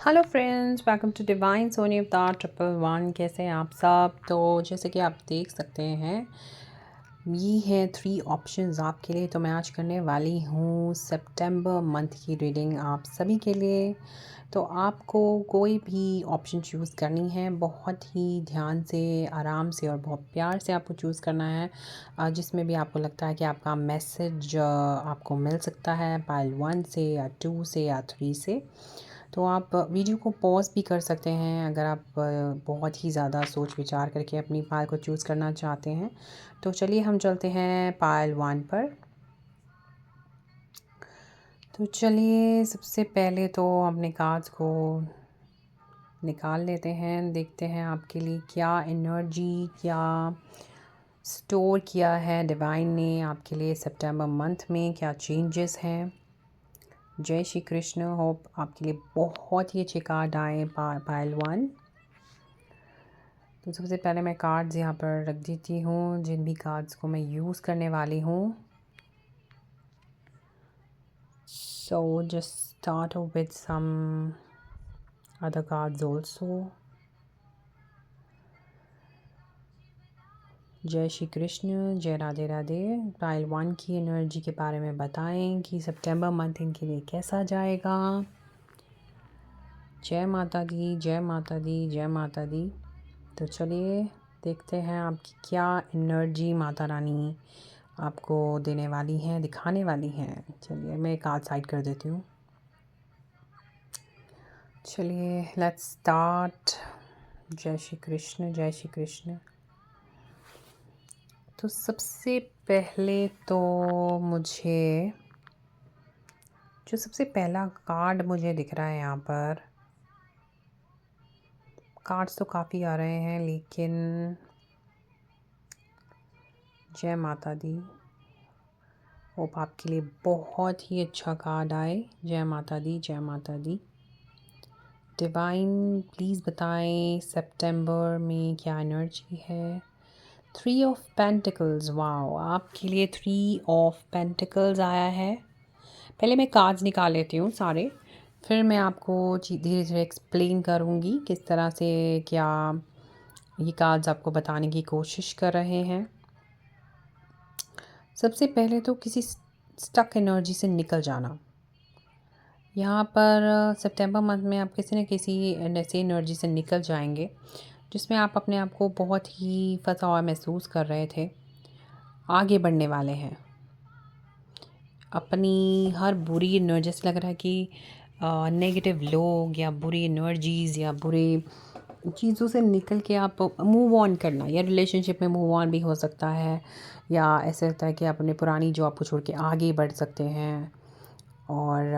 Hello friends, welcome to divine Soni Avatar 111। कैसे हैं आप सब? तो जैसे कि आप देख सकते हैं, ये है 3 ऑप्शंस आपके लिए। तो मैं आज करने वाली हूँ सितंबर मंथ की रीडिंग आप सभी के लिए। तो आपको कोई भी ऑप्शन चूज़ करनी है, बहुत ही ध्यान से, आराम से और बहुत प्यार से आपको चूज़ करना है, जिसमें भी आपको लगता है कि आपका मैसेज आपको मिल सकता है पाइल 1 से या 2 से या 3 से। तो आप वीडियो को पॉज़ भी कर सकते हैं अगर आप बहुत ही ज़्यादा सोच विचार करके अपनी पायल को चूज़ करना चाहते हैं। तो चलिए हम चलते हैं पायल 1 पर। तो चलिए सबसे पहले तो अपने कार्ड्स को निकाल लेते हैं, देखते हैं आपके लिए क्या एनर्जी, क्या स्टोर किया है डिवाइन ने आपके लिए सितंबर मंथ में, क्या चेंजेस हैं। जय श्री कृष्ण। होप आपके लिए बहुत ही अच्छे कार्ड आए पायल 1। तो सबसे पहले मैं कार्ड्स यहाँ पर रख देती हूँ, जिन भी कार्ड्स को मैं यूज़ करने वाली हूँ। So just start with some other cards also. जय श्री कृष्ण, जय राधे राधे। पायल 1 की एनर्जी के बारे में बताएं कि सितंबर मंथ इनके लिए कैसा जाएगा। जय माता दी, जय माता दी, जय माता दी। तो चलिए देखते हैं आपकी क्या एनर्जी माता रानी आपको देने वाली हैं, दिखाने वाली हैं। चलिए मैं एक कार्ड साइड कर देती हूँ। चलिए लेट्स स्टार्ट। जय श्री कृष्ण, जय श्री कृष्ण। तो सबसे पहले तो मुझे जो सबसे पहला कार्ड मुझे दिख रहा है यहाँ पर, कार्ड्स तो काफ़ी आ रहे हैं लेकिन जय माता दी। होप आपके लिए बहुत ही अच्छा कार्ड आए। जय माता दी, जय माता दी। डिवाइन प्लीज़ बताएं सितंबर में क्या एनर्जी है। 3 ऑफ पेंटिकल्स, वाओ आपके लिए 3 ऑफ पेंटिकल्स आया है। पहले मैं कार्ड्स निकाल लेती हूँ सारे, फिर मैं आपको धीरे धीरे एक्सप्लेन करूँगी किस तरह से क्या ये कार्ड्स आपको बताने की कोशिश कर रहे हैं। सबसे पहले तो किसी स्टक एनर्जी से निकल जाना। यहाँ पर सितंबर मंथ में आप किसी न किसी ऐसी एनर्जी से निकल जाएंगे जिसमें आप अपने आप को बहुत ही फंसा हुआ महसूस कर रहे थे। आगे बढ़ने वाले हैं। अपनी हर बुरी एनर्जी से लग रहा है कि नेगेटिव लोग या बुरी एनर्जीज़ या बुरे चीज़ों से निकल के आप मूव ऑन करना, या रिलेशनशिप में मूव ऑन भी हो सकता है, या ऐसे होता है कि आप अपने पुरानी जॉब को छोड़ के आगे बढ़ सकते हैं। और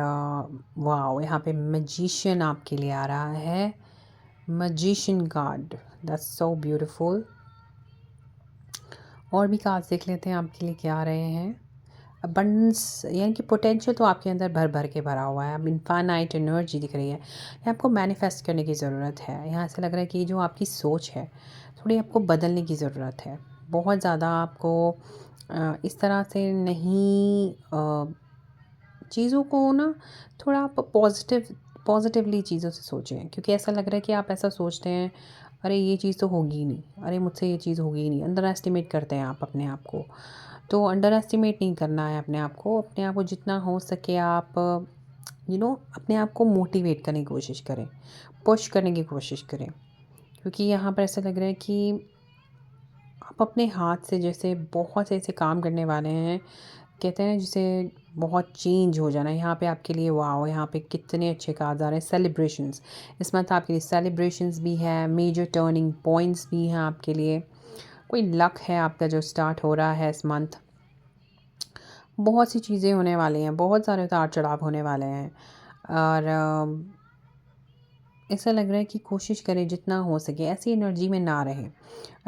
वाओ यहाँ पे मैजिशियन आपके लिए आ रहा है। Magician card, that's so beautiful. और भी कार्ड्स देख लेते हैं आपके लिए क्या आ रहे हैं। अबंडेंस यानी कि पोटेंशियल तो आपके अंदर भर भर के भरा हुआ है। अब इनफाइनाइट एनर्जी दिख रही है। ये आपको मैनिफेस्ट करने की ज़रूरत है। यहाँ से लग रहा है कि जो आपकी सोच है थोड़ी आपको बदलने की ज़रूरत है। बहुत ज़्यादा आपको इस तरह से नहीं, चीज़ों को ना थोड़ा आप पॉजिटिवली चीज़ों से सोचें, क्योंकि ऐसा लग रहा है कि आप ऐसा सोचते हैं, अरे ये चीज़ तो होगी ही नहीं, अरे मुझसे ये चीज़ होगी ही नहीं। अंडर एस्टिमेट करते हैं आप अपने आप को। तो अंडर एस्टिमेट नहीं करना है अपने आप को। अपने आप को जितना हो सके आप अपने आप को मोटिवेट करने की कोशिश करें, पुश करने की कोशिश करें। क्योंकि यहाँ पर ऐसा लग रहा है कि आप अपने हाथ से जैसे बहुत से ऐसे काम करने वाले हैं, कहते हैं जिसे बहुत चेंज हो जाना। यहाँ पे आपके लिए वाओ, यहाँ पे कितने अच्छे कार्ड्स आ रहे हैं। सेलिब्रेशंस, इस मंथ आपके लिए सेलिब्रेशंस भी है, मेजर टर्निंग पॉइंट्स भी हैं आपके लिए। कोई लक है आपका जो स्टार्ट हो रहा है इस मंथ। बहुत सी चीज़ें होने वाली हैं, बहुत सारे उतार चढ़ाव होने वाले हैं। और ऐसा लग रहा है कि कोशिश करें जितना हो सके ऐसी एनर्जी में ना रहें।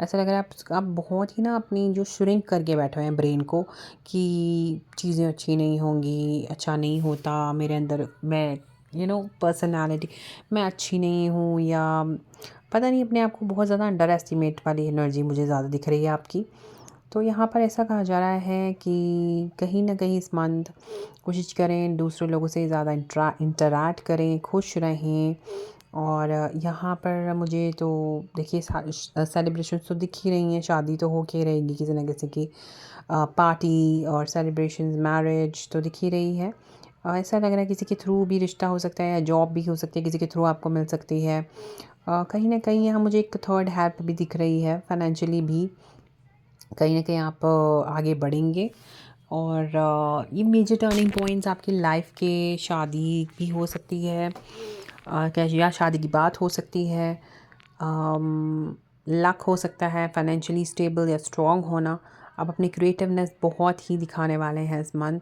ऐसा लग रहा है आप बहुत ही ना अपनी जो श्रिंक करके बैठे हुए हैं ब्रेन को, कि चीज़ें अच्छी नहीं होंगी, अच्छा नहीं होता मेरे अंदर, मैं पर्सनालिटी मैं अच्छी नहीं हूँ, या पता नहीं, अपने आप को बहुत ज़्यादा अंडर एस्टिमेट वाली एनर्जी मुझे ज़्यादा दिख रही है आपकी। तो यहाँ पर ऐसा कहा जा रहा है कि कहीं न कहीं इस मंथ कोशिश करें दूसरे लोगों से ज़्यादा इंटरैक्ट करें, खुश रहें। और यहाँ पर मुझे तो देखिए सेलिब्रेशन तो दिख ही रही हैं, शादी तो हो के रहेगी किसी न किसी की, पार्टी और सेलिब्रेशंस, मैरिज तो दिख ही रही है। ऐसा लग रहा है किसी के थ्रू भी रिश्ता हो सकता है या जॉब भी हो सकती है, किसी के थ्रू आपको मिल सकती है। कहीं न कहीं यहाँ मुझे एक थर्ड हेल्प भी दिख रही है, फाइनेंशियली भी कहीं न कहीं आप आगे बढ़ेंगे। और ये मेजर टर्निंग पॉइंट्स आपकी लाइफ के, शादी भी हो सकती है, क्या या शादी की बात हो सकती है, लक हो सकता है, फाइनेंशियली स्टेबल या स्ट्रॉन्ग होना। आप अपनी क्रिएटिवनेस बहुत ही दिखाने वाले हैं इस मंथ,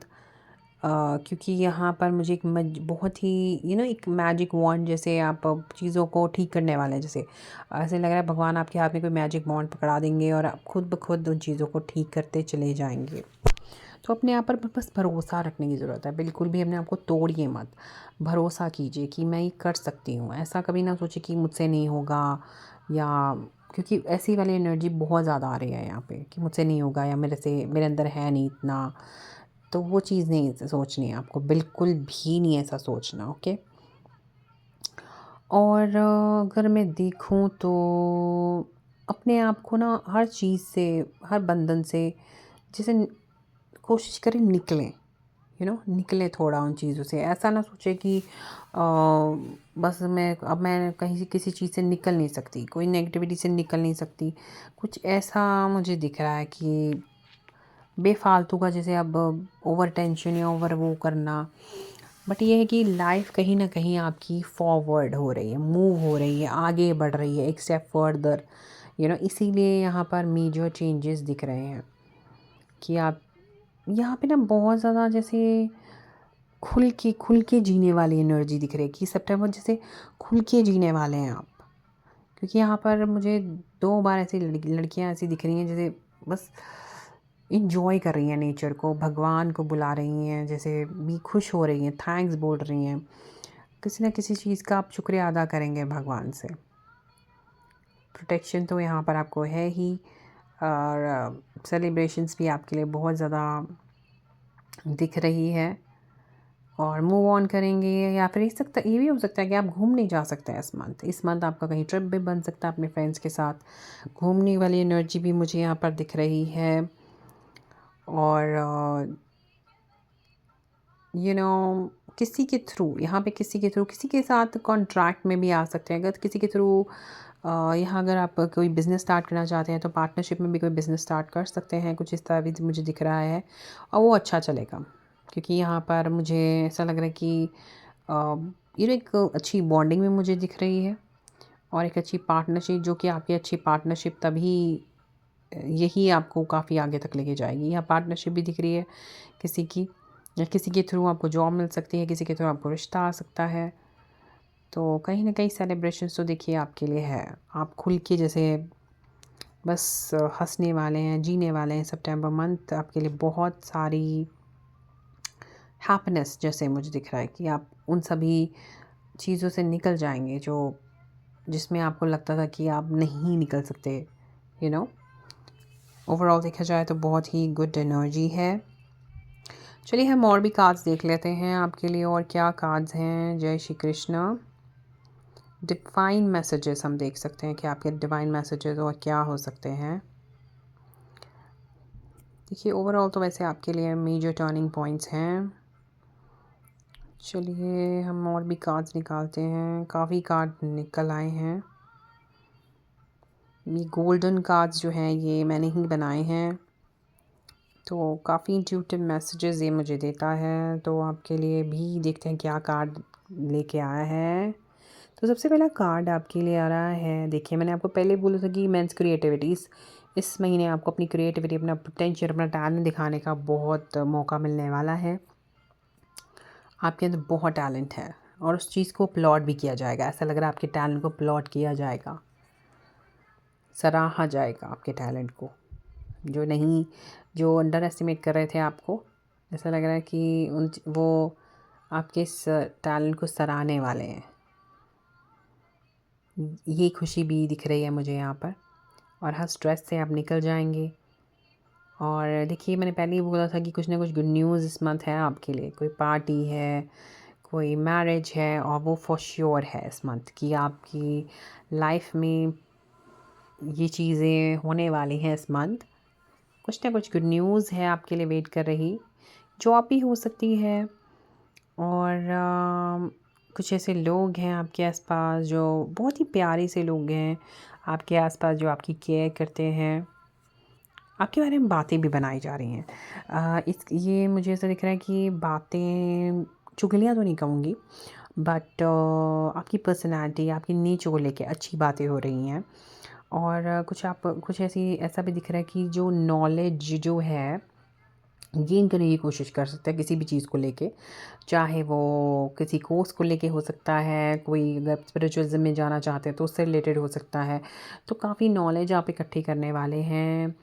क्योंकि यहाँ पर मुझे एक बहुत ही एक मैजिक वॉन्ड जैसे आप चीज़ों को ठीक करने वाले हैं। जैसे ऐसे लग रहा है भगवान आपके हाथ में कोई मैजिक वॉन्ड पकड़ा देंगे और आप खुद ब खुद उन चीज़ों को ठीक करते चले जाएंगे। तो अपने आप पर बस भरोसा रखने की ज़रूरत है, बिल्कुल भी अपने आप को तोड़िए मत। भरोसा कीजिए कि मैं ये कर सकती हूँ, ऐसा कभी ना सोचिए कि मुझसे नहीं होगा, या क्योंकि ऐसी वाली एनर्जी बहुत ज़्यादा आ रही है यहाँ पे कि मुझसे नहीं होगा या मेरे अंदर है नहीं इतना। तो वो चीज़ नहीं सोचनी है आपको, बिल्कुल भी नहीं ऐसा सोचना, ओके। और अगर मैं देखूँ तो अपने आप को ना हर चीज़ से, हर बंधन से जैसे कोशिश करें निकलें, निकलें थोड़ा उन चीज़ों से। ऐसा ना सोचे कि बस मैं कहीं से किसी चीज़ से निकल नहीं सकती, कोई नेगेटिविटी से निकल नहीं सकती। कुछ ऐसा मुझे दिख रहा है कि बेफालतू का जैसे अब ओवर टेंशन या ओवर वो करना। बट ये है कि लाइफ कहीं ना कहीं आपकी फॉरवर्ड हो रही है, मूव हो रही है, आगे बढ़ रही है एक स्टेप फर्दर, इसीलिए यहाँ पर मेजर चेंजेस दिख रहे हैं कि आप यहाँ पे ना बहुत ज़्यादा जैसे खुल के जीने वाली एनर्जी दिख रही है कि सितंबर जैसे खुल के जीने वाले हैं आप। क्योंकि यहाँ पर मुझे 2 बार ऐसी लड़कियाँ ऐसी दिख रही हैं जैसे बस इंजॉय कर रही हैं नेचर को, भगवान को बुला रही हैं, जैसे भी खुश हो रही हैं, थैंक्स बोल रही हैं। किसी न किसी चीज़ का आप शुक्रिया अदा करेंगे भगवान से। प्रोटेक्शन तो यहाँ पर आपको है ही, और सेलिब्रेशंस भी आपके लिए बहुत ज़्यादा दिख रही है। और मूव ऑन करेंगे, या फिर ये भी हो सकता है कि आप घूमने जा सकते हैं इस मंथ आपका कहीं ट्रिप भी बन सकता है अपने फ्रेंड्स के साथ। घूमने वाली एनर्जी भी मुझे यहाँ पर दिख रही है। और किसी के थ्रू यहाँ पे किसी के साथ कॉन्ट्रैक्ट में भी आ सकते हैं। अगर किसी के थ्रू यहाँ अगर आप कोई बिज़नेस स्टार्ट करना चाहते हैं तो पार्टनरशिप में भी कोई बिज़नेस स्टार्ट कर सकते हैं, कुछ इस तरह भी मुझे दिख रहा है। और वो अच्छा चलेगा, क्योंकि यहाँ पर मुझे ऐसा लग रहा है कि एक अच्छी बॉन्डिंग में मुझे दिख रही है, और एक अच्छी पार्टनरशिप, जो कि आपकी अच्छी पार्टनरशिप तभी यही आपको काफ़ी आगे तक लेके जाएगी। यहाँ पार्टनरशिप भी दिख रही है किसी की, या किसी के थ्रू आपको जॉब मिल सकती है, किसी के थ्रू आपको रिश्ता आ सकता है। तो कहीं ना कहीं सेलिब्रेशंस तो देखिए आपके लिए है। आप खुल के जैसे बस हंसने वाले हैं, जीने वाले हैं। सितंबर मंथ आपके लिए बहुत सारी हैप्पीनेस जैसे मुझे दिख रहा है कि आप उन सभी चीज़ों से निकल जाएंगे जो जिसमें आपको लगता था कि आप नहीं निकल सकते। ओवरऑल देखा जाए तो बहुत ही गुड एनर्जी है। चलिए हम और भी कार्ड्स देख लेते हैं आपके लिए, और क्या कार्ड्स हैं। जय श्री कृष्णा। डिवाइन मैसेजेस हम देख सकते हैं कि आपके डिवाइन मैसेजेस और क्या हो सकते हैं। देखिए ओवरऑल तो वैसे आपके लिए मेजर टर्निंग पॉइंट्स हैं। चलिए हम और भी कार्ड्स निकालते हैं, काफ़ी कार्ड निकल आए हैं। ये गोल्डन कार्ड्स जो हैं ये मैंने ही बनाए हैं, तो काफ़ी इंट्यूटिव मैसेजेस ये मुझे देता है। तो आपके लिए भी देखते हैं क्या कार्ड लेके आया है। तो सबसे पहला कार्ड आपके लिए आ रहा है, देखिए मैंने आपको पहले बोला था कि मेंस क्रिएटिविटीज़, इस महीने आपको अपनी क्रिएटिविटी, अपना पोटेंशियल, अपना टैलेंट दिखाने का बहुत मौका मिलने वाला है। आपके अंदर बहुत टैलेंट है और उस चीज़ को अपलॉड भी किया जाएगा। ऐसा लग रहा है आपके टैलेंट को अपलॉड किया जाएगा, सराहा जाएगा आपके टैलेंट को। जो अंडर एस्टिमेट कर रहे थे आपको, ऐसा लग रहा है कि वो आपके इस टैलेंट को सराहने वाले हैं। ये खुशी भी दिख रही है मुझे यहाँ पर। और हर स्ट्रेस से आप निकल जाएंगे, और देखिए मैंने पहले ही बोला था कि कुछ ना कुछ गुड न्यूज़ इस मंथ है आपके लिए। कोई पार्टी है, कोई मैरिज है, और वो फॉर श्योर है इस मंथ कि आपकी लाइफ में ये चीज़ें होने वाली हैं इस मंथ। कुछ ना कुछ गुड न्यूज़ है आपके लिए वेट कर रही। जॉब भी हो सकती है, और कुछ ऐसे लोग हैं आपके आसपास जो बहुत ही प्यारे से लोग हैं आपके आसपास, जो आपकी केयर करते हैं। आपके बारे में बातें भी बनाई जा रही हैं। इस ये मुझे ऐसा दिख रहा है कि बातें, चुगलियाँ तो नहीं कहूँगी, बट आपकी पर्सनैलिटी, आपकी नेचर को लेके अच्छी बातें हो रही हैं। और कुछ ऐसा भी दिख रहा है कि जो नॉलेज जो है गेन करने की कोशिश कर सकते हैं किसी भी चीज़ को लेके। चाहे वो किसी कोर्स को लेके हो सकता है, कोई अगर स्पिरिचुअलिज्म में जाना चाहते हैं तो उससे रिलेटेड हो सकता है। तो काफ़ी नॉलेज आप इकट्ठी करने वाले हैं।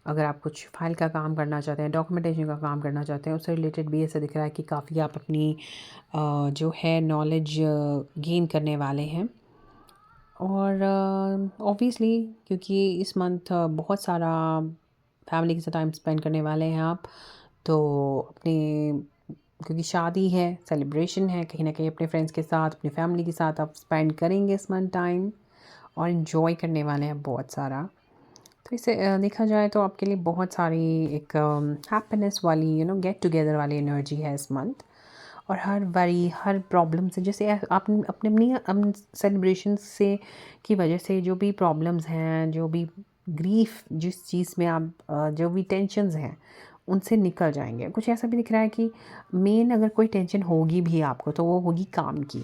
अगर आप कुछ फाइल का काम करना चाहते हैं, डॉक्यूमेंटेशन का काम करना चाहते हैं, उससे रिलेटेड भी ऐसा दिख रहा है कि काफ़ी आप अपनी जो है नॉलेज गेन करने वाले हैं। और ऑब्वियसली क्योंकि इस मंथ बहुत सारा फैमिली के साथ टाइम स्पेंड करने वाले हैं आप, तो अपने, क्योंकि शादी है, सेलिब्रेशन है, कहीं ना कहीं अपने फ्रेंड्स के साथ, अपनी फैमिली के साथ आप स्पेंड करेंगे इस मंथ टाइम, और इन्जॉय करने वाले हैं बहुत सारा। तो इसे देखा जाए तो आपके लिए बहुत सारी एक हैप्पीनेस वाली, गेट टुगेदर वाली एनर्जी है इस मंथ। और हर वरी, हर प्रॉब्लम से, जैसे आप अपने अपनी सेलिब्रेशन से की वजह से जो भी प्रॉब्लम्स हैं, जो भी ग्रीफ, जिस चीज़ में आप जो भी टेंशन्स हैं उनसे निकल जाएंगे। कुछ ऐसा भी दिख रहा है कि मेन अगर कोई टेंशन होगी भी आपको तो वो होगी काम की,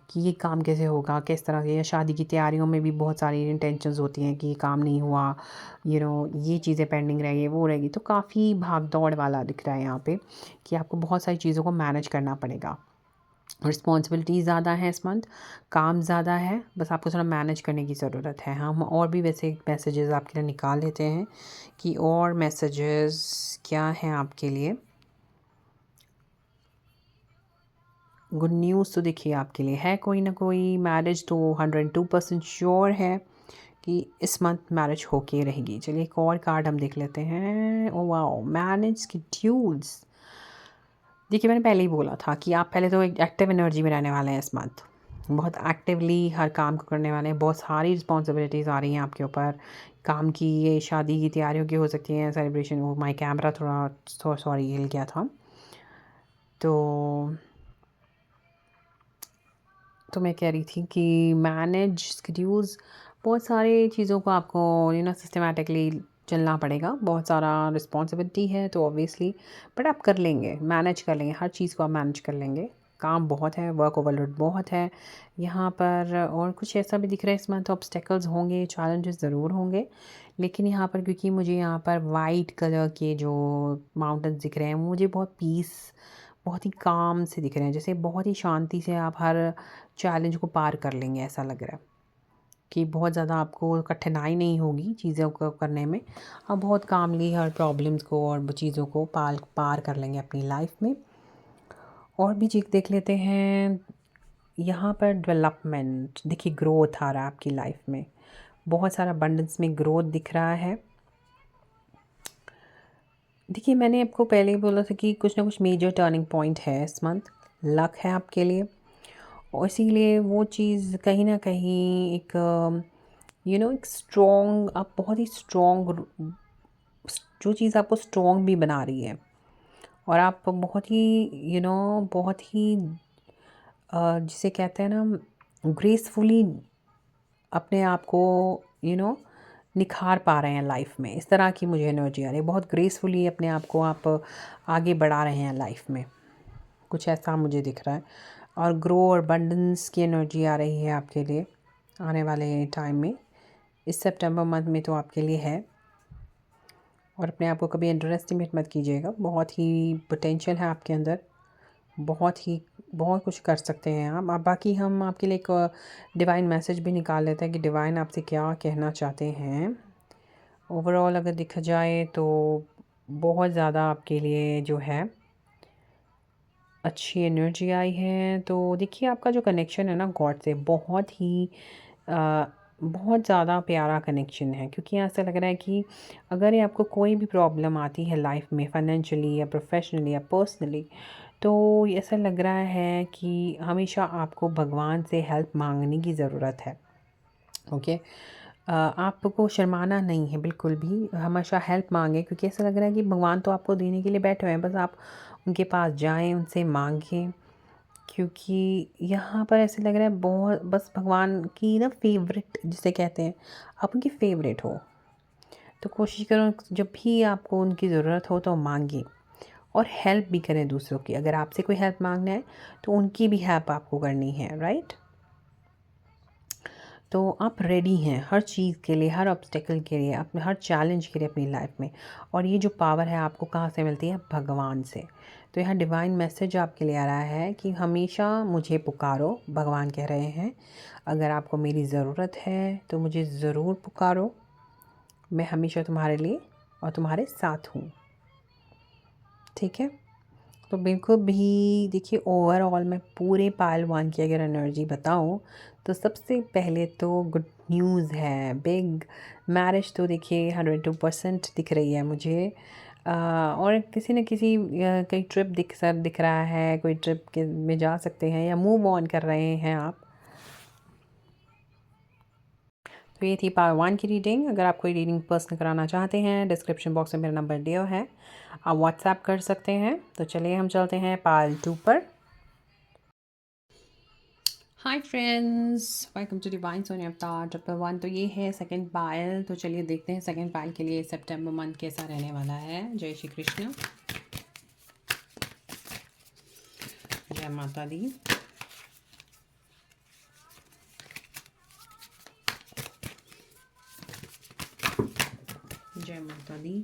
कि ये काम कैसे होगा, किस तरह से। या शादी की तैयारियों में भी बहुत सारी टेंशन्स होती हैं कि ये काम नहीं हुआ, ये चीज़ें पेंडिंग रहेगी, वो रहेगी। तो काफ़ी भाग दौड़ वाला दिख रहा है यहाँ पे कि आपको बहुत सारी चीज़ों को मैनेज करना पड़ेगा। रिस्पॉन्सिबिलिटी ज़्यादा है इस मंथ, काम ज़्यादा है, बस आपको थोड़ा मैनेज करने की ज़रूरत है। हम और भी वैसे मैसेजेस आपके लिए निकाल लेते हैं कि और मैसेजेस क्या हैं आपके लिए। गुड न्यूज़ तो देखिए आपके लिए है कोई ना कोई। मैरिज तो 102% श्योर है कि इस मंथ मैरिज होके रहेगी। चलिए एक और कार्ड हम देख लेते हैं। Oh wow, manage schedules. देखिए मैंने पहले ही बोला था कि आप पहले तो एक एक्टिव एनर्जी में रहने वाले हैं इस मंथ। बहुत एक्टिवली हर काम को करने वाले हैं। बहुत सारी रिस्पॉन्सिबिलिटीज़ आ रही हैं आपके ऊपर काम की। ये शादी की तैयारियों की हो सकती हैं, सेलिब्रेशन। वो माई कैमरा थोड़ा सॉरी हिल गया था। तो मैं कह रही थी कि मैनेज स्केड्यूल्स, बहुत सारी चीज़ों को आपको सिस्टमेटिकली चलना पड़ेगा। बहुत सारा रिस्पॉन्सिबिलिटी है तो ऑब्वियसली, बट आप कर लेंगे, मैनेज कर लेंगे, हर चीज़ को आप मैनेज कर लेंगे। काम बहुत है, वर्क ओवरलोड बहुत है यहाँ पर। और कुछ ऐसा भी दिख रहा है इस मंथ ऑब्स्टेकल्स होंगे, चैलेंजेस ज़रूर होंगे। लेकिन यहाँ पर क्योंकि मुझे यहाँ पर वाइट कलर के जो माउंटेन्स दिख रहे हैं, मुझे बहुत पीस, बहुत ही काम से दिख रहे हैं। जैसे बहुत ही शांति से आप हर चैलेंज को पार कर लेंगे, ऐसा लग रहा है कि बहुत ज़्यादा आपको कठिनाई नहीं होगी चीज़ों को करने में। आप बहुत कामली हर प्रॉब्लम्स को और चीज़ों को पार कर लेंगे अपनी लाइफ में। और भी चीज़ देख लेते हैं यहाँ पर। डेवलपमेंट देखिए, ग्रोथ आ रहा है आपकी लाइफ में, बहुत सारा अबंडेंस में ग्रोथ दिख रहा है। देखिए मैंने आपको पहले ही बोला था कि कुछ ना कुछ मेजर टर्निंग पॉइंट है इस मंथ, लक है आपके लिए। और इसीलिए वो चीज़ कहीं ना कहीं एक एक स्ट्रॉन्ग, आप बहुत ही स्ट्रॉन्ग, जो चीज़ आपको स्ट्रॉन्ग भी बना रही है। और आप बहुत ही बहुत ही जिसे कहते हैं ना, ग्रेसफुली अपने आप को यू नो निखार पा रहे हैं लाइफ में। इस तरह की मुझे एनर्जी आ रही है। बहुत ग्रेसफुली अपने आप को आप आगे बढ़ा रहे हैं लाइफ में, कुछ ऐसा मुझे दिख रहा है। और ग्रो और बंडेंस की एनर्जी आ रही है आपके लिए आने वाले टाइम में। इस सितंबर मंथ में तो आपके लिए है। और अपने आप को कभी अंडर एस्टिमेट मत कीजिएगा, बहुत ही पोटेंशियल है आपके अंदर, बहुत कुछ कर सकते हैं आप। बाकी हम आपके लिए एक डिवाइन मैसेज भी निकाल लेते हैं कि डिवाइन आपसे क्या कहना चाहते हैं। ओवरऑल अगर देखा जाए तो बहुत ज़्यादा आपके लिए जो है अच्छी एनर्जी आई है। तो देखिए आपका जो कनेक्शन है ना गॉड से, बहुत ही बहुत ज़्यादा प्यारा कनेक्शन है, क्योंकि ऐसा लग रहा है कि अगर ये आपको कोई भी प्रॉब्लम आती है लाइफ में, फाइनेंशियली या प्रोफेशनली या पर्सनली, तो ऐसा लग रहा है कि हमेशा आपको भगवान से हेल्प मांगने की ज़रूरत है। ओके। आपको शर्माना नहीं है बिल्कुल भी, हमेशा हेल्प मांगे, क्योंकि ऐसा लग रहा है कि भगवान तो आपको देने के लिए बैठे हुए हैं, बस आप उनके पास जाएं, उनसे मांगें। क्योंकि यहाँ पर ऐसे लग रहा है बहुत, बस भगवान की ना फेवरेट जिसे कहते हैं, आप उनकी फेवरेट हो, तो कोशिश करो जब भी आपको उनकी ज़रूरत हो तो मांगे, और हेल्प भी करें दूसरों की। अगर आपसे कोई हेल्प मांगना है तो उनकी भी हेल्प आपको करनी है, राइट। तो आप रेडी हैं हर चीज़ के लिए, हर ऑब्स्टेकल के लिए, अपने हर चैलेंज के लिए अपनी लाइफ में। और ये जो पावर है आपको कहाँ से मिलती है? भगवान से। तो यहाँ डिवाइन मैसेज आपके लिए आ रहा है कि हमेशा मुझे पुकारो, भगवान कह रहे हैं। अगर आपको मेरी ज़रूरत है तो मुझे ज़रूर पुकारो, मैं हमेशा तुम्हारे लिए और तुम्हारे साथ हूँ। ठीक है। तो बिल्कुल भी देखिए, ओवरऑल मैं पूरे पायल 1 की अगर एनर्जी बताऊँ तो सबसे पहले तो गुड न्यूज़ है, बिग मैरिज तो देखिए 102% दिख रही है मुझे। और किसी न किसी कहीं ट्रिप दिख रहा है, कोई ट्रिप के में जा सकते हैं या मूव ऑन कर रहे हैं आप। तो ये थी पावर 1 की रीडिंग। अगर आप कोई रीडिंग पर्सनल कराना चाहते हैं, डिस्क्रिप्शन बॉक्स में मेरा नंबर दिया है, आप व्हाट्सएप कर सकते हैं। तो चलिए हम चलते हैं पायल 2 पर। Hi friends, welcome to divine Soni Avatar triple 1। तो ये है सेकंड पायल। तो चलिए देखते हैं सेकंड पायल के लिए सितंबर मंथ कैसा रहने वाला है। जय श्री कृष्ण, जय माता दी। जय माता दी।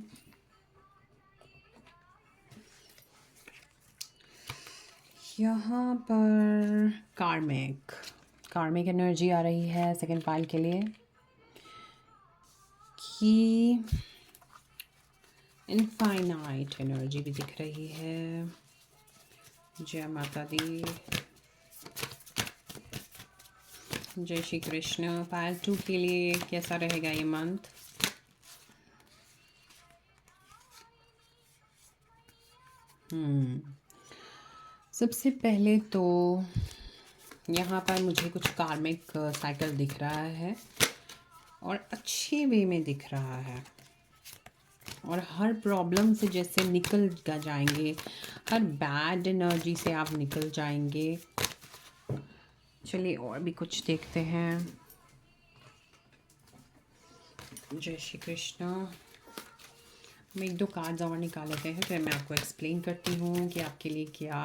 यहाँ पर कार्मिक एनर्जी आ रही है सेकंड पायल के लिए कि इनफाइनाइट एनर्जी भी दिख रही है। जय माता दी, जय श्री कृष्ण। पायल 2 के लिए कैसा रहेगा ये मंथ? सबसे पहले तो यहाँ पर मुझे कुछ कार्मिक साइकिल दिख रहा है और अच्छे वे में दिख रहा है, और हर प्रॉब्लम से जैसे निकल जाएंगे, हर बैड एनर्जी से आप निकल जाएंगे। चलिए और भी कुछ देखते हैं। जय श्री कृष्ण। हम 1-2 कार्ड्स और निकाल लेते हैं, फिर मैं आपको एक्सप्लेन करती हूँ कि आपके लिए क्या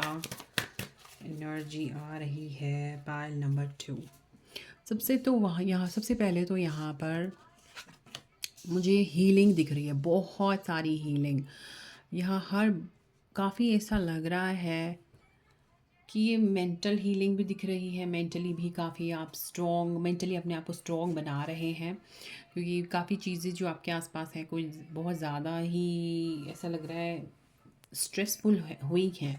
एनर्जी आ रही है। Pile number 2। सबसे पहले तो यहाँ पर मुझे हीलिंग दिख रही है, बहुत सारी हीलिंग। यहाँ काफ़ी ऐसा लग रहा है कि ये मेंटल हीलिंग भी दिख रही है। मेंटली भी काफ़ी आप मेंटली अपने आप को स्ट्रॉन्ग बना रहे हैं, क्योंकि काफ़ी चीज़ें जो आपके आसपास हैं कोई बहुत ज़्यादा ही ऐसा लग रहा है स्ट्रेसफुल हुई हैं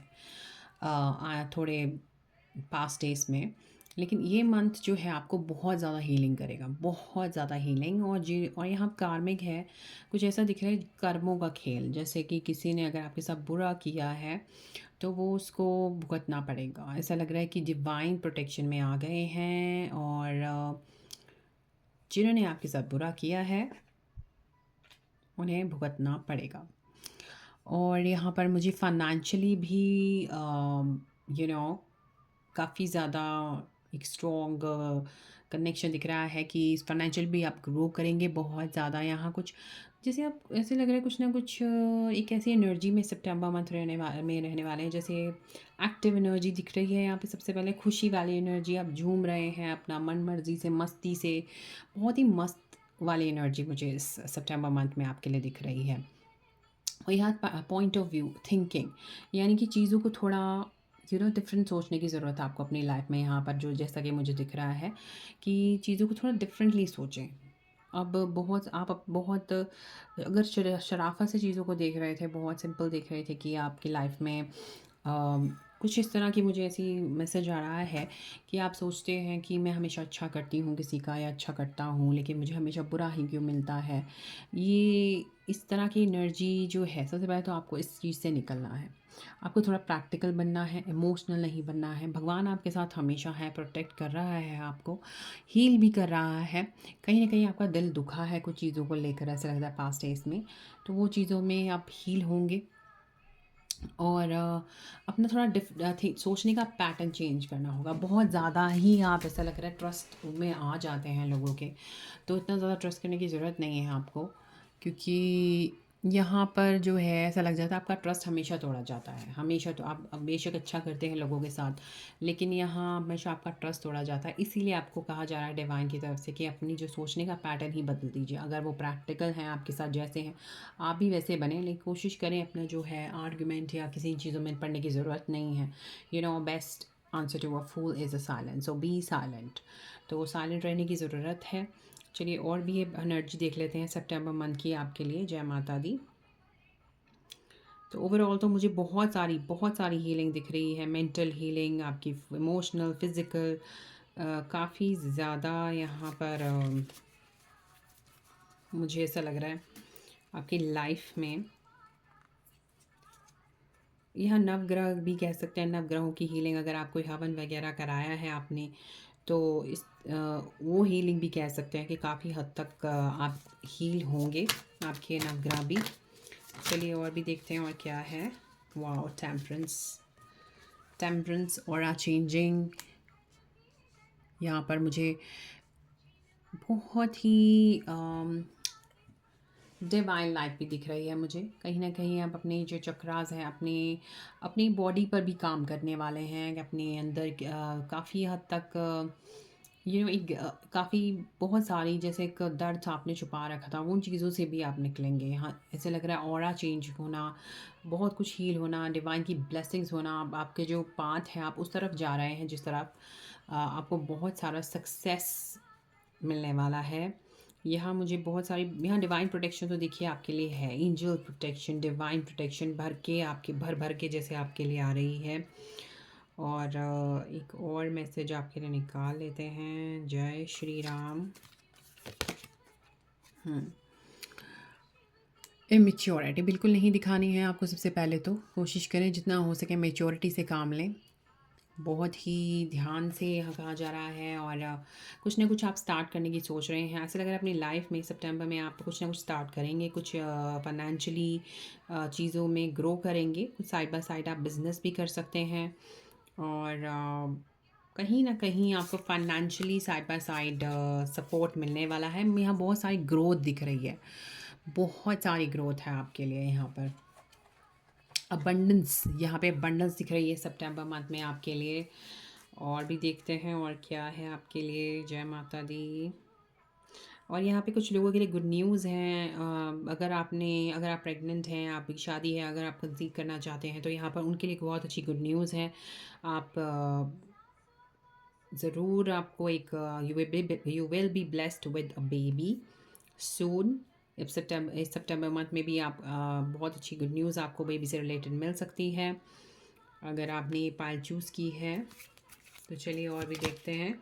थोड़े पास्ट डेज में। लेकिन ये मंथ जो है आपको बहुत ज़्यादा हीलिंग करेगा, बहुत ज़्यादा हीलिंग। और यहाँ कार्मिक है, कुछ ऐसा दिख रहा है कर्मों का खेल, जैसे कि किसी ने अगर आपके साथ बुरा किया है तो वो उसको भुगतना पड़ेगा। ऐसा लग रहा है कि डिवाइन प्रोटेक्शन में आ गए हैं, और जिन्होंने आपके साथ बुरा किया है उन्हें भुगतना पड़ेगा। और यहाँ पर मुझे फाइनेंशियली भी काफ़ी ज़्यादा एक स्ट्रॉन्ग कनेक्शन दिख रहा है कि फाइनेंशियल भी आप ग्रो करेंगे बहुत ज़्यादा। यहाँ कुछ जैसे आप ऐसे लग रहा है कुछ ना कुछ एक ऐसी एनर्जी में सितंबर मंथ रहने वाले हैं, जैसे एक्टिव एनर्जी दिख रही है यहाँ पे। सबसे पहले खुशी वाली एनर्जी, आप झूम रहे हैं अपना मन मर्जी से, मस्ती से, बहुत ही मस्त वाली एनर्जी मुझे इस सितंबर मंथ में आपके लिए दिख रही है। और यहाँ पॉइंट ऑफ व्यू थिंकिंग, यानी कि चीज़ों को थोड़ा डिफरेंट सोचने की ज़रूरत है आपको अपनी लाइफ में। यहाँ पर जो जैसा कि मुझे दिख रहा है कि चीज़ों को थोड़ा डिफरेंटली सोचें। आप बहुत अगर शराफत से चीज़ों को देख रहे थे, बहुत सिंपल देख रहे थे कि आपकी लाइफ में कुछ इस तरह की मुझे ऐसी मैसेज आ रहा है कि आप सोचते हैं कि मैं हमेशा अच्छा करती हूँ किसी का या अच्छा करता हूँ, लेकिन मुझे हमेशा बुरा ही क्यों मिलता है। ये इस तरह की एनर्जी जो है, सबसे पहले तो आपको इस चीज़ से निकलना है। आपको थोड़ा प्रैक्टिकल बनना है, इमोशनल नहीं बनना है। भगवान आपके साथ हमेशा है, प्रोटेक्ट कर रहा है आपको, हील भी कर रहा है। कहीं न कहीं आपका दिल दुखा है कुछ चीज़ों को लेकर, ऐसा लगता है पास्ट डेज़ में, तो वो चीज़ों में आप हील होंगे। और अपना थोड़ा सोचने का पैटर्न चेंज करना होगा। बहुत ज़्यादा ही आप, ऐसा लग रहा है, ट्रस्ट में आ जाते हैं लोगों के, तो इतना ज़्यादा ट्रस्ट करने की ज़रूरत नहीं है आपको, क्योंकि यहाँ पर जो है ऐसा लग जाता है आपका ट्रस्ट हमेशा तोड़ा जाता है। हमेशा तो आप बेशक अच्छा करते हैं लोगों के साथ, लेकिन यहाँ हमेशा आपका ट्रस्ट तोड़ा जाता है। इसीलिए आपको कहा जा रहा है डिवाइन की तरफ से कि अपनी जो सोचने का पैटर्न ही बदल दीजिए। अगर वो प्रैक्टिकल हैं आपके साथ जैसे हैं, आप भी वैसे बने, लेकिन कोशिश करें अपना जो है आर्गुमेंट या किसी चीज़ों में पढ़ने की ज़रूरत नहीं है। Best answer to a fool is a silent, so be silent. तो साइलेंट रहने की ज़रूरत है। चलिए और भी ये एनर्जी देख लेते हैं सितंबर मंथ की आपके लिए। जय माता दी। तो ओवरऑल तो मुझे बहुत सारी हीलिंग दिख रही है। मेंटल हीलिंग, आपकी इमोशनल, फिज़िकल, काफ़ी ज़्यादा यहाँ पर मुझे ऐसा लग रहा है आपकी लाइफ में। यह नवग्रह भी कह सकते हैं, नवग्रहों की हीलिंग। अगर आप कोई हवन वगैरह कराया है आपने, तो वो हीलिंग भी कह सकते हैं कि काफ़ी हद तक आप हील होंगे, आपके नवग्रह भी। चलिए और भी देखते हैं और क्या है। Wow, temperance aura changing. यहाँ पर मुझे बहुत ही डिवाइन लाइट भी दिख रही है मुझे। कहीं न कहीं आप अपने जो चक्रास हैं, अपने अपनी बॉडी पर भी काम करने वाले हैं, अपने अंदर काफ़ी हद तक एक काफ़ी बहुत सारी, जैसे एक दर्द आपने छुपा रखा था, उन चीज़ों से भी आप निकलेंगे। हाँ, ऐसे लग रहा है ऑरा चेंज होना, बहुत कुछ हील होना, डिवाइन की ब्लेसिंग्स होना। आपके जो पाथ है, आप उस तरफ जा रहे हैं जिस तरफ आपको बहुत सारा सक्सेस मिलने वाला है। यहाँ मुझे बहुत सारी, यहाँ डिवाइन प्रोटेक्शन तो देखिए आपके लिए है। एंजल प्रोटेक्शन, डिवाइन प्रोटेक्शन भर भर के जैसे आपके लिए आ रही है। और एक और मैसेज आपके लिए निकाल लेते हैं। जय श्री राम। इमेच्योरिटी बिल्कुल नहीं दिखानी है आपको। सबसे पहले तो कोशिश करें जितना हो सके मेच्योरिटी से काम लें। बहुत ही ध्यान से यहाँ कहा जा रहा है। और कुछ ना कुछ आप स्टार्ट करने की सोच रहे हैं। ऐसा लग रहा है अपनी लाइफ में सितंबर में आप कुछ ना कुछ स्टार्ट करेंगे, कुछ फाइनेंशियली चीज़ों में ग्रो करेंगे। कुछ साइड बाय साइड आप बिज़नेस भी कर सकते हैं। और कहीं ना कहीं आपको financially side by side support मिलने वाला है। यहाँ बहुत सारी ग्रोथ दिख रही है, बहुत सारी ग्रोथ है आपके लिए यहाँ पर। अबंडेंस, यहाँ पे अबंडेंस दिख रही है सितंबर मंथ में आपके लिए। और भी देखते हैं और क्या है आपके लिए। जय माता दी। और यहाँ पे कुछ लोगों के लिए गुड न्यूज़ हैं। अगर आप प्रेग्नेंट हैं, आपकी शादी है, अगर आप कंसीव करना चाहते हैं, तो यहाँ पर उनके लिए बहुत अच्छी गुड न्यूज़ है। आप ज़रूर, आपको एक you will be blessed with a baby soon. इस सितंबर मंथ में भी आप बहुत अच्छी गुड न्यूज़ आपको बेबी से रिलेटेड मिल सकती है, अगर आपने ये पायल चूज़ की है तो। चलिए और भी देखते हैं।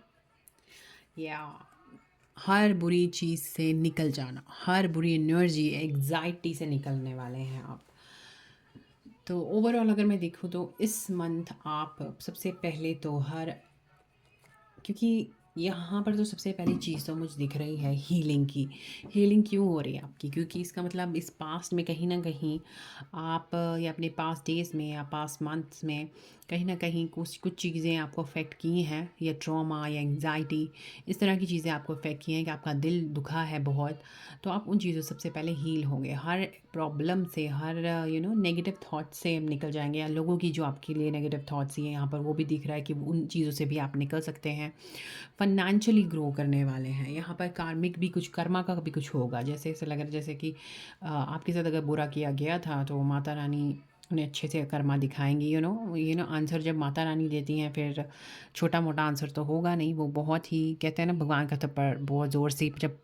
या हर बुरी चीज़ से निकल जाना, हर बुरी एनर्जी, एग्जाइटी से निकलने वाले हैं आप। तो ओवरऑल अगर मैं देखूँ तो इस मंथ आप सबसे पहले तो क्योंकि यहाँ पर तो सबसे पहली चीज़ तो मुझे दिख रही है हीलिंग की। हीलिंग क्यों हो रही है आपकी? क्योंकि इसका मतलब इस पास्ट में कहीं ना कहीं आप, या अपने पास्ट डेज़ में या पास्ट मंथ्स में कहीं ना कहीं कुछ कुछ चीज़ें आपको अफेक्ट की हैं, या ट्रॉमा या एंग्जाइटी, इस तरह की चीज़ें आपको अफेक्ट की हैं कि आपका दिल दुखा है बहुत। तो आप उन चीज़ों से सबसे पहले हील होंगे। हर प्रॉब्लम से, हर नेगेटिव थाट्स से निकल जाएंगे, या लोगों की जो आपके लिए नेगेटिव थाट्स हैं यहाँ पर वो भी दिख रहा है कि उन चीज़ों से भी आप निकल सकते हैं। फाइनेंशियली ग्रो करने वाले हैं। यहाँ पर कार्मिक भी कुछ, कर्मा का भी कुछ होगा। जैसे ऐसा लग रहा है जैसे कि आपके साथ अगर बुरा किया गया था तो माता रानी उन्हें अच्छे से कर्मा दिखाएंगी। आंसर जब माता रानी देती हैं, फिर छोटा मोटा आंसर तो होगा नहीं, वो बहुत ही, कहते हैं ना, भगवान का थप्पड़ बहुत ज़ोर से जब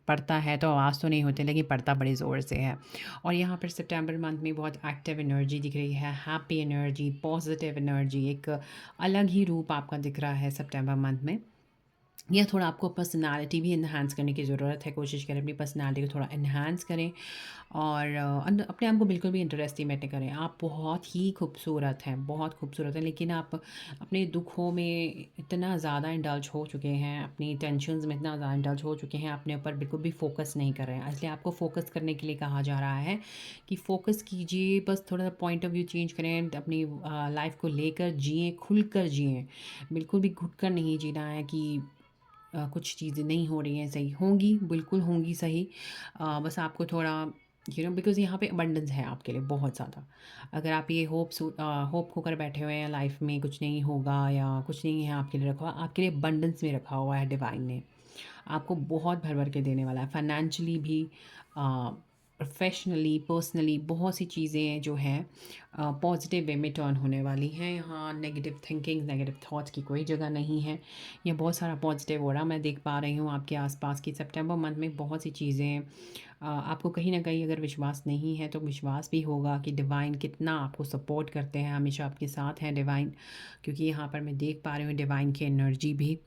पड़ता है तो आवाज़ तो नहीं होती, लेकिन पड़ता बड़े ज़ोर से है। और यहाँ पर सितंबर मंथ में बहुत एक्टिव एनर्जी दिख रही है, हैप्पी एनर्जी, पॉजिटिव एनर्जी, एक अलग ही रूप आपका दिख रहा है सितंबर मंथ में। या थोड़ा आपको पर्सनालिटी भी इन्हांस करने की ज़रूरत है, कोशिश करें अपनी पर्सनालिटी को थोड़ा इन्हांस करें और अपने आप को बिल्कुल भी अंडर एस्टिमेट नहीं करें। आप बहुत ही खूबसूरत हैं, बहुत खूबसूरत हैं, लेकिन आप अपने दुखों में इतना ज़्यादा इंडल्ज हो चुके हैं, अपनी टेंशन्स में इतना ज़्यादा इंडल्ज हो चुके हैं, अपने ऊपर बिल्कुल भी फोकस नहीं कर रहे हैं। इसलिए आपको फोकस करने के लिए कहा जा रहा है कि फ़ोकस कीजिए, बस थोड़ा सा पॉइंट ऑफ व्यू चेंज करें, अपनी लाइफ को लेकर जिएँ, खुल कर जिएँ। बिल्कुल भी घुट कर नहीं जीना है कि कुछ चीज़ें नहीं हो रही हैं सही, होंगी, बिल्कुल होंगी सही। बस आपको थोड़ा बिकॉज़ यहाँ पे अबंडेंस है आपके लिए बहुत ज़्यादा। अगर आप ये होप खोकर बैठे हुए हैं लाइफ में कुछ नहीं होगा या कुछ नहीं है आपके लिए रखा हुआ, आपके लिए अबंडेंस में रखा हुआ है डिवाइन ने। आपको बहुत भर-भर के देने वाला है, फाइनेंशियली भी, प्रोफ़ेशनली, पर्सनली बहुत सी चीज़ें जो हैं पॉज़िटिव वे में टर्न होने वाली हैं। यहाँ नेगेटिव थिंकिंग, नेगेटिव थॉट्स की कोई जगह नहीं है। ये बहुत सारा पॉज़िटिव ऑरा मैं देख पा रही हूँ आपके आस-पास की। सितंबर मंथ में बहुत सी चीज़ें आपको कहीं न कहीं अगर विश्वास नहीं है तो विश्वास भी होगा कि डिवाइन कितना आपको सपोर्ट करते हैं, हमेशा आपके साथ हैं डिवाइन। क्योंकि यहाँ पर मैं देख पा रही हूँ डिवाइन की एनर्जी भी।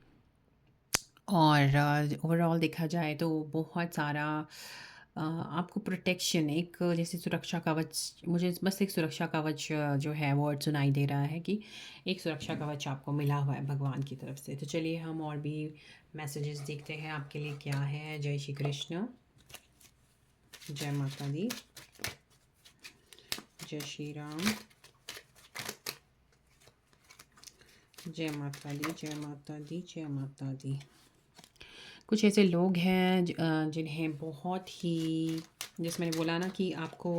और ओवरऑल देखा जाए तो बहुत सारा आपको प्रोटेक्शन, एक जैसे सुरक्षा कवच, मुझे बस एक सुरक्षा कवच जो है वर्ड सुनाई दे रहा है कि एक सुरक्षा कवच आपको मिला हुआ है भगवान की तरफ से। तो चलिए हम और भी मैसेजेस देखते हैं आपके लिए क्या है। जय श्री कृष्ण, जय माता दी, जय श्री राम, जय माता दी, जय माता दी, जय माता दी। कुछ ऐसे लोग हैं जिन्हें बहुत ही, जैसे मैंने बोला ना कि आपको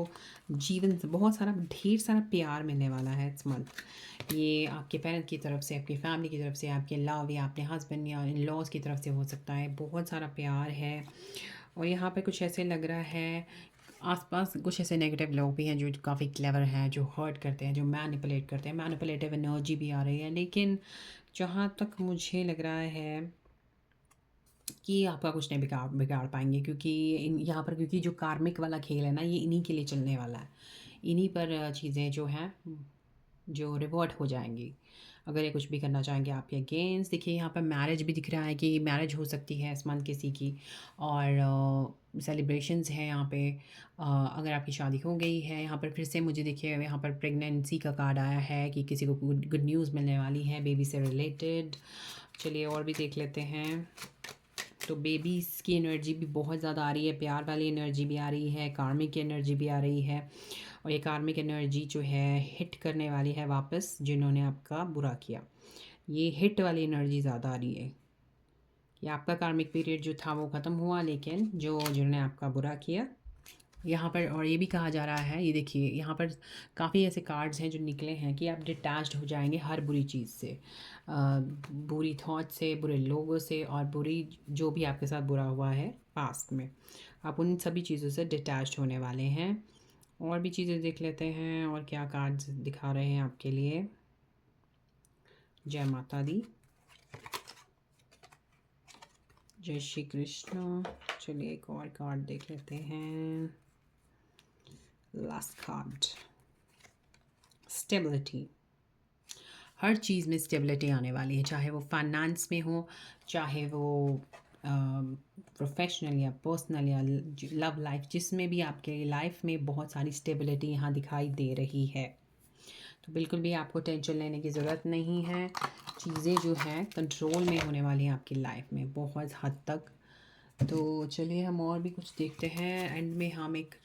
जीवन से बहुत सारा, ढेर सारा प्यार मिलने वाला है इस मंथ। ये आपके पेरेंट्स की तरफ से, आपकी फैमिली की तरफ से, आपके लव या अपने हस्बैंड या इन लॉज की तरफ से हो सकता है। बहुत सारा प्यार है। और यहाँ पे कुछ ऐसे लग रहा है आसपास कुछ ऐसे नेगेटिव लोग भी हैं जो काफ़ी क्लेवर हैं, जो हर्ट करते हैं, जो मैनिपुलेट करते हैं। मैनिपुलेटिव एनर्जी भी आ रही है, लेकिन जहाँ तक मुझे लग रहा है कि आपका कुछ नहीं बिगाड़ बिगाड़ पाएँगे, क्योंकि इन यहाँ पर, क्योंकि जो कार्मिक वाला खेल है ना, ये इन्हीं के लिए चलने वाला है। इन्हीं पर चीज़ें जो हैं जो रिवर्ट हो जाएँगी, अगर ये कुछ भी करना चाहेंगे आपके अगेंस्ट। देखिए यहाँ पर मैरिज भी दिख रहा है कि मैरिज हो सकती है इस मंथ किसी की, और सेलिब्रेशंस हैं यहाँ पे। अगर आपकी शादी हो गई है, यहाँ पर फिर से मुझे देखिए यहाँ पर प्रेगनेंसी का कार्ड आया है कि किसी को गुड गुड न्यूज़ मिलने वाली है बेबी से रिलेटेड। चलिए और भी देख लेते हैं। तो बेबीज़ की एनर्जी भी बहुत ज़्यादा आ रही है, प्यार वाली एनर्जी भी आ रही है, कार्मिक की एनर्जी भी आ रही है। और ये कार्मिक एनर्जी जो है हिट करने वाली है वापस, जिन्होंने आपका बुरा किया। ये हिट वाली एनर्जी ज़्यादा आ रही है कि आपका कार्मिक पीरियड जो था वो ख़त्म हुआ, लेकिन जिन्होंने आपका बुरा किया यहाँ पर। और ये भी कहा जा रहा है, ये देखिए यहाँ पर काफ़ी ऐसे कार्ड्स हैं जो निकले हैं कि आप डिटैच्ड हो जाएंगे हर बुरी चीज़ से, बुरी थॉट से, बुरे लोगों से, और बुरी जो भी आपके साथ बुरा हुआ है पास्ट में, आप उन सभी चीज़ों से डिटैच्ड होने वाले हैं। और भी चीज़ें देख लेते हैं और क्या कार्ड्स दिखा रहे हैं आपके लिए। जय माता दी, जय श्री कृष्ण। चलिए एक और कार्ड देख लेते हैं। Last card, stability. हर चीज़ में स्टेबिलिटी आने वाली है, चाहे वो फाइनेंस में हो, चाहे वो प्रोफेशनल या पर्सनल या लव लाइफ, जिसमें भी आपके लाइफ में बहुत सारी स्टेबिलिटी यहाँ दिखाई दे रही है। तो बिल्कुल भी आपको टेंशन लेने की ज़रूरत नहीं है। चीज़ें जो हैं कंट्रोल में होने वाली हैं आपकी लाइफ में बहुत हद तक। तो चलिए हम और भी कुछ देखते हैं। एंड में हम एक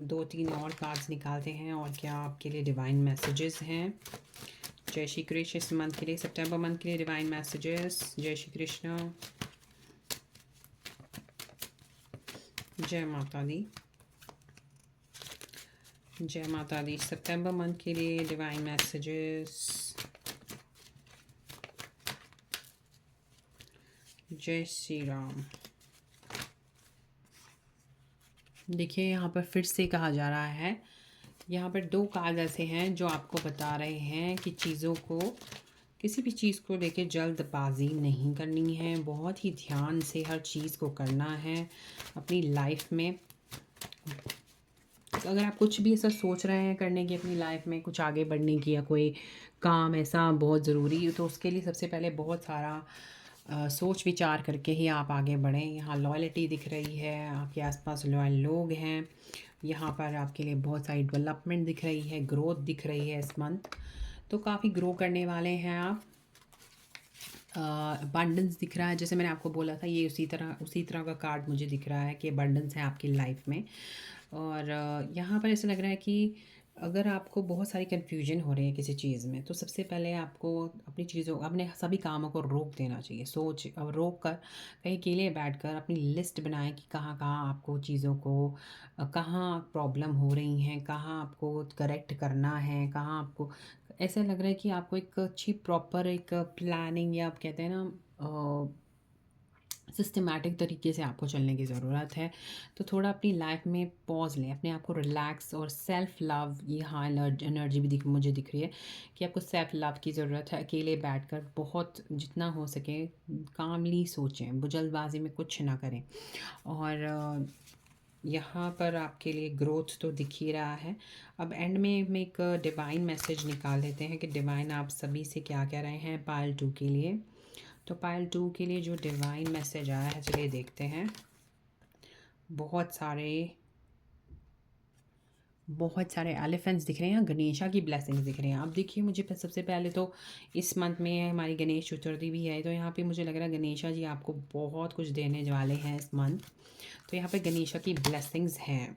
2-3 और कार्ड्स निकालते हैं और क्या आपके लिए डिवाइन मैसेजेस हैं। जय श्री कृष्ण। इस मंथ के लिए, सितंबर मंथ के लिए डिवाइन मैसेजेस। जय श्री कृष्ण, जय माता दी, जय माता दी। सितंबर मंथ के लिए डिवाइन मैसेजेस। जय श्री राम। देखिए यहाँ पर फिर से कहा जा रहा है, यहाँ पर 2 कार्ड ऐसे हैं जो आपको बता रहे हैं कि चीज़ों को किसी भी चीज़ को लेके जल्दबाजी नहीं करनी है, बहुत ही ध्यान से हर चीज़ को करना है अपनी लाइफ में। अगर आप कुछ भी ऐसा सोच रहे हैं करने की अपनी लाइफ में, कुछ आगे बढ़ने की, या कोई काम ऐसा बहुत ज़रूरी, तो उसके लिए सबसे पहले बहुत सारा सोच विचार करके ही आप आगे बढ़ें। यहाँ लॉयल्टी दिख रही है, आपके आसपास लॉयल लोग हैं, यहाँ पर आपके लिए बहुत सारी डेवलपमेंट दिख रही है, ग्रोथ दिख रही है इस मंथ, तो काफ़ी ग्रो करने वाले हैं आप। अबंडेंस दिख रहा है, जैसे मैंने आपको बोला था, ये उसी तरह का कार्ड मुझे दिख रहा है कि अबंडेंस है आपकी लाइफ में। और यहाँ पर ऐसा लग रहा है कि अगर आपको बहुत सारी कन्फ्यूजन हो रही है किसी चीज़ में, तो सबसे पहले आपको अपने सभी कामों को रोक देना चाहिए। रोक कर कहीं अकेले बैठकर अपनी लिस्ट बनाएं कि कहाँ कहाँ आपको चीज़ों को कहाँ प्रॉब्लम हो रही हैं, कहाँ आपको करेक्ट करना है, कहाँ आपको ऐसा लग रहा है कि आपको एक अच्छी प्रॉपर एक प्लानिंग, या आप कहते हैं ना सिस्टमैटिक तरीके से आपको चलने की ज़रूरत है। तो थोड़ा अपनी लाइफ में पॉज़ लें, अपने आप को रिलैक्स और सेल्फ़ लव, ये हाँ एनर्जी भी मुझे दिख रही है कि आपको सेल्फ़ लव की ज़रूरत है। अकेले बैठकर बहुत जितना हो सके कामली सोचें, जल्दबाजी में कुछ ना करें। और यहाँ पर आपके लिए ग्रोथ तो दिख ही रहा है। अब एंड में हम एक डिवाइन मैसेज निकाल लेते हैं कि डिवाइन आप सभी से क्या कह रहे हैं पाइल 2 के लिए। तो पाइल 2 के लिए जो डिवाइन मैसेज आया है, चलिए देखते हैं। बहुत सारे एलिफेंट्स दिख रहे हैं, गणेशा की ब्लेसिंग्स दिख रही हैं। अब देखिए, मुझे सबसे पहले तो इस मंथ में हमारी गणेश चतुर्थी भी है, तो यहाँ पे मुझे लग रहा है गणेशा जी आपको बहुत कुछ देने वाले हैं इस मंथ। तो यहाँ पे गणेशा की ब्लेसिंग्स हैं।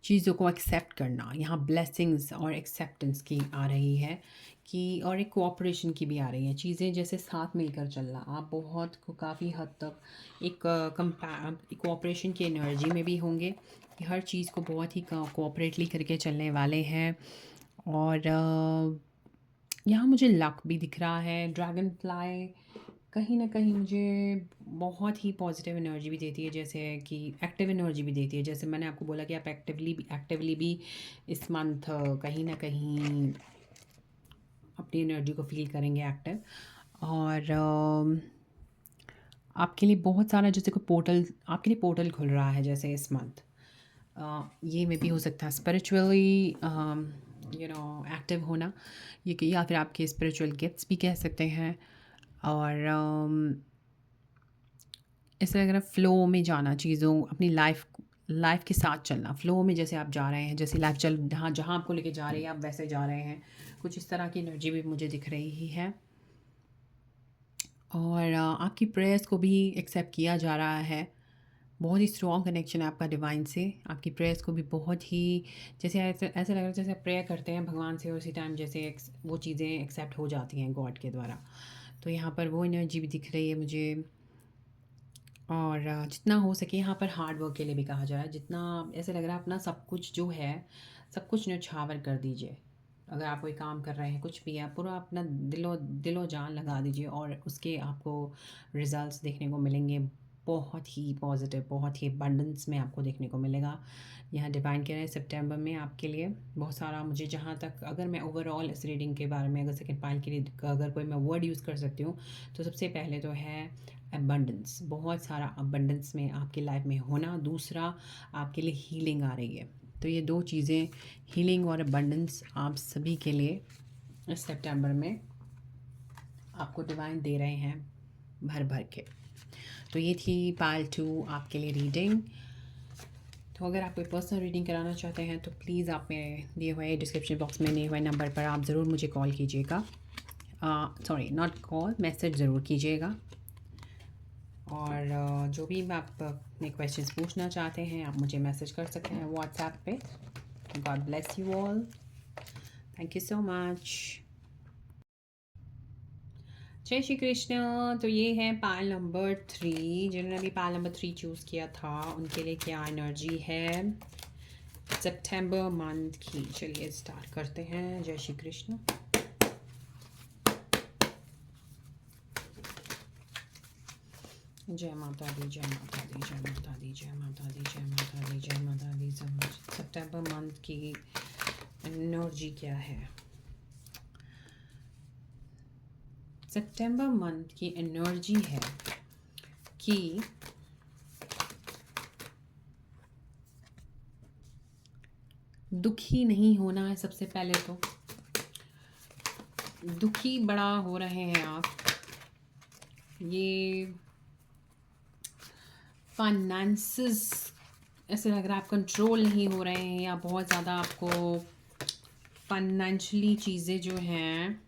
चीज़ों को एक्सेप्ट करना, यहाँ ब्लेसिंग्स और एक्सेप्टेंस की आ रही है कि, और एक कोऑपरेशन की भी आ रही है। चीज़ें जैसे साथ मिलकर चलना, आप बहुत काफ़ी हद तक एक कोऑपरेशन की एनर्जी में भी होंगे कि हर चीज़ को बहुत ही कोऑपरेटली करके चलने वाले हैं। और यहाँ मुझे लक भी दिख रहा है। ड्रैगन फ्लाई कहीं न कहीं मुझे बहुत ही पॉजिटिव एनर्जी भी देती है, जैसे कि एक्टिव एनर्जी भी देती है। जैसे मैंने आपको बोला कि आप एक्टिवली भी इस मंथ कहीं न कहीं अपनी एनर्जी को फ़ील करेंगे एक्टिव। और आपके लिए बहुत सारा, जैसे कोई पोर्टल आपके लिए पोर्टल खुल रहा है जैसे इस मंथ। ये में भी हो सकता है स्पिरिचुअली एक्टिव होना, ये कि या फिर आपके स्पिरिचुअल गिफ्ट्स भी कह सकते हैं। और ऐसा लग रहा है फ़्लो में जाना, चीज़ों अपनी लाइफ के साथ चलना, फ़्लो में जैसे आप जा रहे हैं, जैसे लाइफ जहाँ जहाँ आपको लेके जा रही है आप वैसे जा रहे हैं। कुछ इस तरह की एनर्जी भी मुझे दिख रही ही है। और आपकी प्रेयर्स को भी एक्सेप्ट किया जा रहा है। बहुत ही स्ट्रॉन्ग कनेक्शन है आपका डिवाइन से। आपकी प्रेयर्स को भी बहुत ही, जैसे ऐसा लग रहा है जैसे आप प्रेयर करते हैं भगवान से, उसी टाइम जैसे वो चीज़ें एक्सेप्ट हो जाती हैं गॉड के द्वारा। तो यहाँ पर वो एनर्जी भी दिख रही है मुझे। और जितना हो सके यहाँ पर हार्ड वर्क के लिए भी कहा जा रहा है। जितना ऐसे लग रहा है अपना सब कुछ जो है, सब कुछ न्यौछावर कर दीजिए। अगर आप कोई काम कर रहे हैं, कुछ भी, आप पूरा अपना दिलो जान लगा दीजिए, और उसके आपको रिज़ल्ट्स देखने को मिलेंगे। बहुत ही पॉजिटिव, बहुत ही अबंडेंस में आपको देखने को मिलेगा। यहाँ डिवाइन कह रहे हैं सितंबर में आपके लिए बहुत सारा, मुझे जहाँ तक, अगर मैं ओवरऑल इस रीडिंग के बारे में, अगर सेकंड पाइल के लिए अगर कोई मैं वर्ड यूज़ कर सकती हूँ, तो सबसे पहले तो है अबंडेंस। बहुत सारा अबंडेंस में आपकी लाइफ में होना। दूसरा, आपके लिए हीलिंग आ रही है। तो ये दो चीज़ें, हीलिंग और अबंडेंस, आप सभी के लिए इस सितंबर में आपको डिवाइन दे रहे हैं भर भर के। तो ये थी पाइल 2 आपके लिए रीडिंग। तो अगर आप कोई पर्सनल रीडिंग कराना चाहते हैं तो प्लीज़ आप मेरे दिए हुए डिस्क्रिप्शन बॉक्स में दिए हुए नंबर पर आप ज़रूर मुझे कॉल कीजिएगा। सॉरी, नॉट कॉल, मैसेज ज़रूर कीजिएगा। और जो भी आप अपने क्वेश्चंस पूछना चाहते हैं, आप मुझे मैसेज कर सकते हैं व्हाट्सएप पे। God bless you all. Thank you so much. जय श्री कृष्ण। तो ये है पाइल नंबर 3। जिन्होंने अभी पाइल नंबर 3 चूज़ किया था, उनके लिए क्या एनर्जी है सितंबर मंथ की। चलिए स्टार्ट करते हैं। जय श्री कृष्ण। जय माता दी, जय माता दी, जय माता दी, जय माता दी, जय माता दी, जय माता दी। सितंबर मंथ की एनर्जी क्या है? सितंबर मंथ की एनर्जी है कि दुखी नहीं होना है। सबसे पहले तो दुखी बड़ा हो रहे हैं आप, ये फाइनेंसेस ऐसे लग रहा है आप कंट्रोल नहीं हो रहे हैं, या बहुत ज़्यादा आपको फाइनेंशियली चीज़ें जो हैं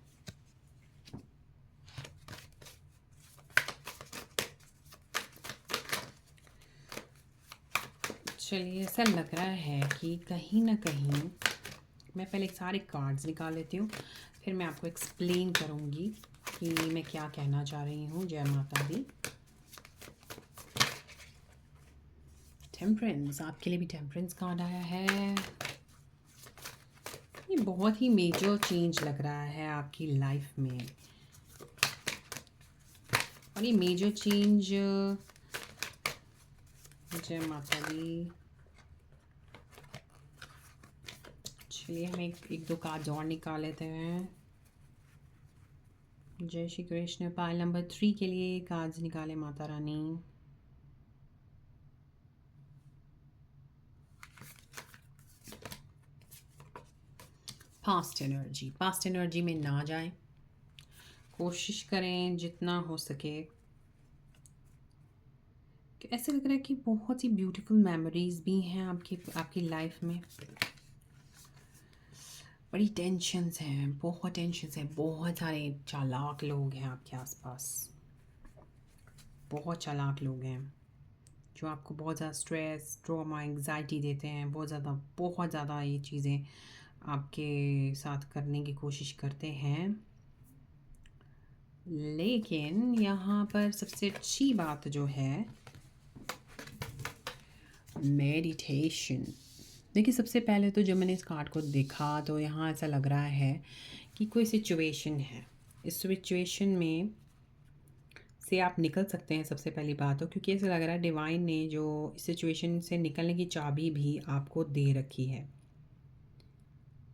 चलिए ऐसा लग रहा है कि कहीं ना कहीं, मैं पहले सारे कार्ड्स निकाल लेती हूँ, फिर मैं आपको एक्सप्लेन करूँगी कि मैं क्या कहना चाह रही हूँ। जय माता दी। टेम्परेंस, आपके लिए भी टेम्परेंस कार्ड आया है। ये बहुत ही मेजर चेंज लग रहा है आपकी लाइफ में, और ये मेजर चेंज, जय माता दी। चलिए हम एक दो कार्ड और निकाल लेते हैं। जय श्री कृष्ण। पाइल नंबर 3 के लिए कार्ड्स निकाले माता रानी। पास्ट एनर्जी में ना जाएं, कोशिश करें जितना हो सके। ऐसे लग रहा है कि बहुत ही ब्यूटीफुल मेमोरीज भी हैं आपकी लाइफ में। बड़ी टेंशन्स हैं, बहुत टेंशन्स हैं, बहुत सारे चालाक लोग हैं आपके आसपास, बहुत चालाक लोग हैं जो आपको बहुत ज़्यादा स्ट्रेस, ट्रॉमा, एंग्जाइटी देते हैं। बहुत ज़्यादा ये चीज़ें आपके साथ करने की कोशिश करते हैं। लेकिन यहाँ पर सबसे अच्छी बात जो है, मेडिटेशन। देखिए सबसे पहले तो जब मैंने इस कार्ड को देखा तो यहाँ ऐसा लग रहा है कि कोई सिचुएशन है, इस सिचुएशन में से आप निकल सकते हैं। सबसे पहली बात तो क्योंकि ऐसा लग रहा है डिवाइन ने जो इस सिचुएशन से निकलने की चाबी भी आपको दे रखी है।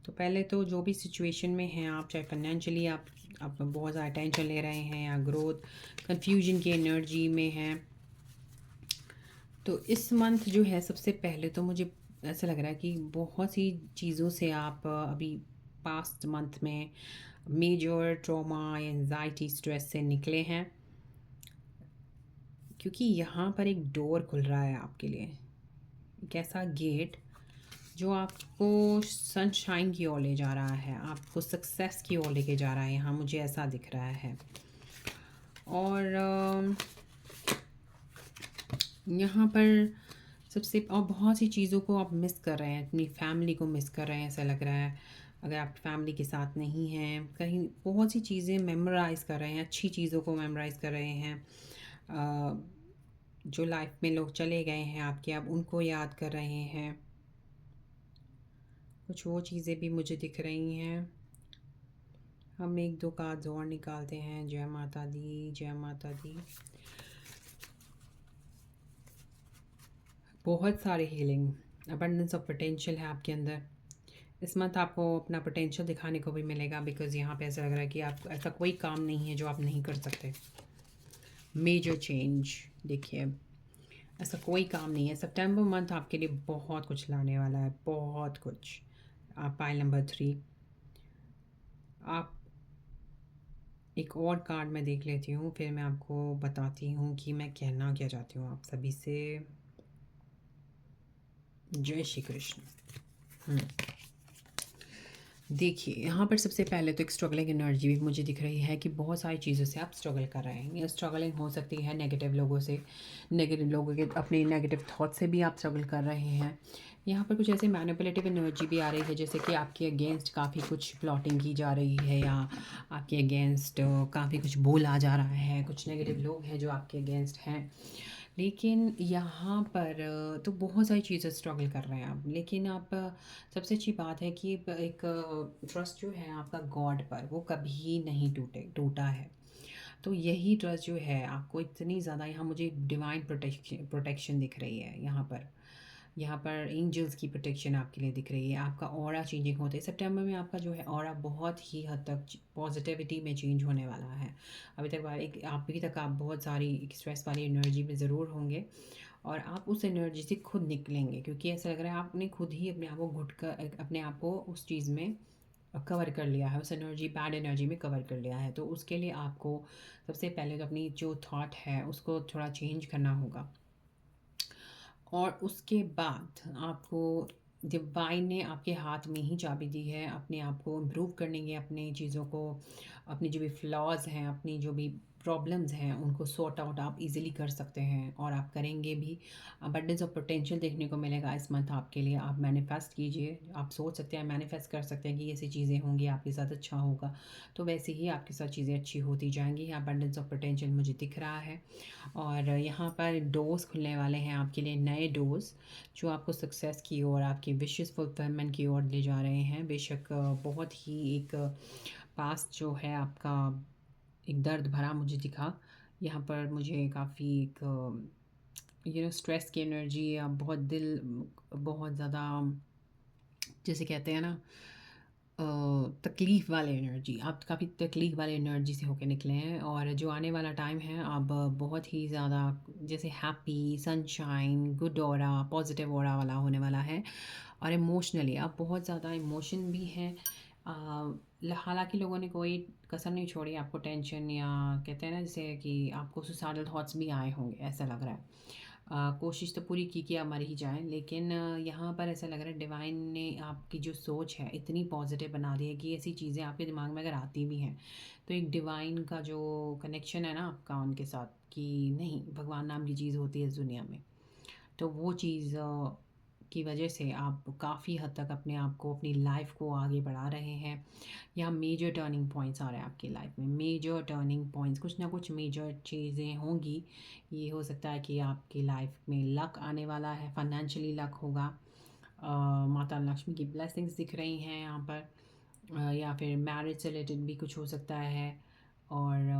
तो पहले तो जो भी सिचुएशन में हैं आप, चाहे फाइनेंशियली आप बहुत ज़्यादा टेंशन ले रहे हैं, या ग्रोथ कंफ्यूजन की एनर्जी में हैं, तो इस मंथ जो है सबसे पहले तो मुझे ऐसा लग रहा है कि बहुत सी चीज़ों से आप अभी पास्ट मंथ में मेजर ट्रॉमा, एंजाइटी, स्ट्रेस से निकले हैं, क्योंकि यहाँ पर एक डोर खुल रहा है आपके लिए, एक ऐसा गेट जो आपको सनशाइन की ओर ले जा रहा है, आपको सक्सेस की ओर लेके जा रहा है। यहाँ मुझे ऐसा दिख रहा है। और यहाँ पर सबसे और बहुत सी चीज़ों को आप मिस कर रहे हैं, अपनी फैमिली को मिस कर रहे हैं ऐसा लग रहा है। अगर आप फैमिली के साथ नहीं हैं, कहीं बहुत सी चीज़ें मेमोराइज़ कर रहे हैं, अच्छी चीज़ों को मेमोराइज़ कर रहे हैं। जो लाइफ में लोग चले गए हैं आपके, आप उनको याद कर रहे हैं। कुछ वो चीज़ें भी मुझे दिख रही हैं। हम एक दो कार्ड्स और निकालते हैं। जय माता दी, जय माता दी। बहुत सारे हीलिंग, अबंडेंस ऑफ पोटेंशियल है आपके अंदर। इस मंथ आपको अपना पोटेंशियल दिखाने को भी मिलेगा, बिकॉज यहाँ पे ऐसा लग रहा है कि आप ऐसा कोई काम नहीं है जो आप नहीं कर सकते। मेजर चेंज, देखिए ऐसा कोई काम नहीं है। सितंबर मंथ आपके लिए बहुत कुछ लाने वाला है, बहुत कुछ। आप पाइल नंबर 3, आप एक और कार्ड मैं देख लेती हूँ, फिर मैं आपको बताती हूँ कि मैं कहना क्या चाहती हूँ आप सभी से। जय श्री कृष्ण। देखिए यहाँ पर सबसे पहले तो एक स्ट्रगलिंग एनर्जी भी मुझे दिख रही है कि बहुत सारी चीज़ों से आप स्ट्रगल कर रहे हैं। ये स्ट्रगलिंग हो सकती है नेगेटिव लोगों से, नेगेटिव लोगों के अपने नेगेटिव थॉट से भी आप स्ट्रगल कर रहे हैं। यहाँ पर कुछ ऐसे मैनिपुलेटिव एनर्जी भी आ रही है, जैसे कि आपके अगेंस्ट काफ़ी कुछ प्लॉटिंग की जा रही है, या आपके अगेंस्ट काफ़ी कुछ बोला जा रहा है। कुछ नेगेटिव लोग हैं जो आपके अगेंस्ट हैं। लेकिन यहाँ पर तो बहुत सारी चीज़ें स्ट्रगल कर रहे हैं आप, लेकिन आप सबसे अच्छी बात है कि एक ट्रस्ट जो है आपका गॉड पर, वो कभी नहीं टूटा है। तो यही ट्रस्ट जो है आपको इतनी ज़्यादा, यहाँ मुझे डिवाइन प्रोटेक्शन दिख रही है यहाँ पर। यहाँ पर एंजल्स की प्रोटेक्शन आपके लिए दिख रही है। आपका ऑरा चेंजिंग होता है सितंबर में, आपका जो है ऑरा बहुत ही हद तक पॉजिटिविटी में चेंज होने वाला है। अभी तक आप बहुत सारी स्ट्रेस वाली एनर्जी में ज़रूर होंगे, और आप उस एनर्जी से खुद निकलेंगे, क्योंकि ऐसा लग रहा है आपने खुद ही अपने आप को घुट कर अपने आप को उस चीज़ में कवर कर लिया है, उस एनर्जी बैड एनर्जी में कवर कर लिया है। तो उसके लिए आपको सबसे पहले तो अपनी जो थॉट है उसको थोड़ा चेंज करना होगा, और उसके बाद आपको डिवाइन ने आपके हाथ में ही चाबी दी है अपने आप को इम्प्रूव करने की, अपने चीज़ों को, अपनी जो भी फ्लॉज़ हैं, अपनी जो भी प्रॉब्लम्स हैं, उनको सॉर्ट आउट आप इजीली कर सकते हैं, और आप करेंगे भी। अबंडेंस ऑफ पोटेंशियल देखने को मिलेगा इस मंथ आपके लिए। आप मैनिफेस्ट कीजिए, आप सोच सकते हैं, मैनिफेस्ट कर सकते हैं कि ऐसी चीज़ें होंगी आपके साथ, अच्छा होगा, तो वैसे ही आपके साथ चीज़ें अच्छी होती जाएंगी। अबंडेंस ऑफ पोटेंशियल मुझे दिख रहा है, और यहाँ पर डोर्स खुलने वाले हैं आपके लिए, नए डोर्स जो आपको सक्सेस की ओर, आपकी विशेस फुलफिलमेंट की ओर ले जा रहे हैं। बेशक बहुत ही एक पास्ट जो है आपका एक दर्द भरा मुझे दिखा, यहाँ पर मुझे काफ़ी एक स्ट्रेस की एनर्जी, या बहुत दिल बहुत ज़्यादा, जैसे कहते हैं ना, तकलीफ़ वाले एनर्जी, आप काफ़ी तकलीफ़ वाले एनर्जी से होके निकले हैं, और जो आने वाला टाइम है अब बहुत ही ज़्यादा जैसे happy, sunshine, good aura, positive aura वाला होने वाला है। और इमोशनली आप बहुत ज़्यादा इमोशन भी हैं। हालांकि लोगों ने कोई कसर नहीं छोड़ी आपको टेंशन, या कहते हैं ना जैसे कि आपको सुसाइडल थॉट्स भी आए होंगे, ऐसा लग रहा है। कोशिश तो पूरी की कि आप मर ही जाएँ, लेकिन यहाँ पर ऐसा लग रहा है डिवाइन ने आपकी जो सोच है इतनी पॉजिटिव बना दी है कि ऐसी चीज़ें आपके दिमाग में अगर आती भी हैं, तो एक डिवाइन का जो कनेक्शन है ना आपका उनके साथ, कि नहीं, भगवान नाम की चीज़ होती है इस दुनिया में, तो वो चीज़ की वजह से आप काफ़ी हद तक अपने आप को, अपनी लाइफ को आगे बढ़ा रहे हैं। यहाँ मेजर टर्निंग पॉइंट्स आ रहे हैं आपकी लाइफ में, मेजर टर्निंग पॉइंट्स, कुछ ना कुछ मेजर चीज़ें होंगी। ये हो सकता है कि आपकी लाइफ में लक आने वाला है, फाइनेंशियली लक होगा। माता लक्ष्मी की ब्लेसिंग्स दिख रही हैं यहाँ पर, या फिर मैरिज से रिलेटेड भी कुछ हो सकता है, और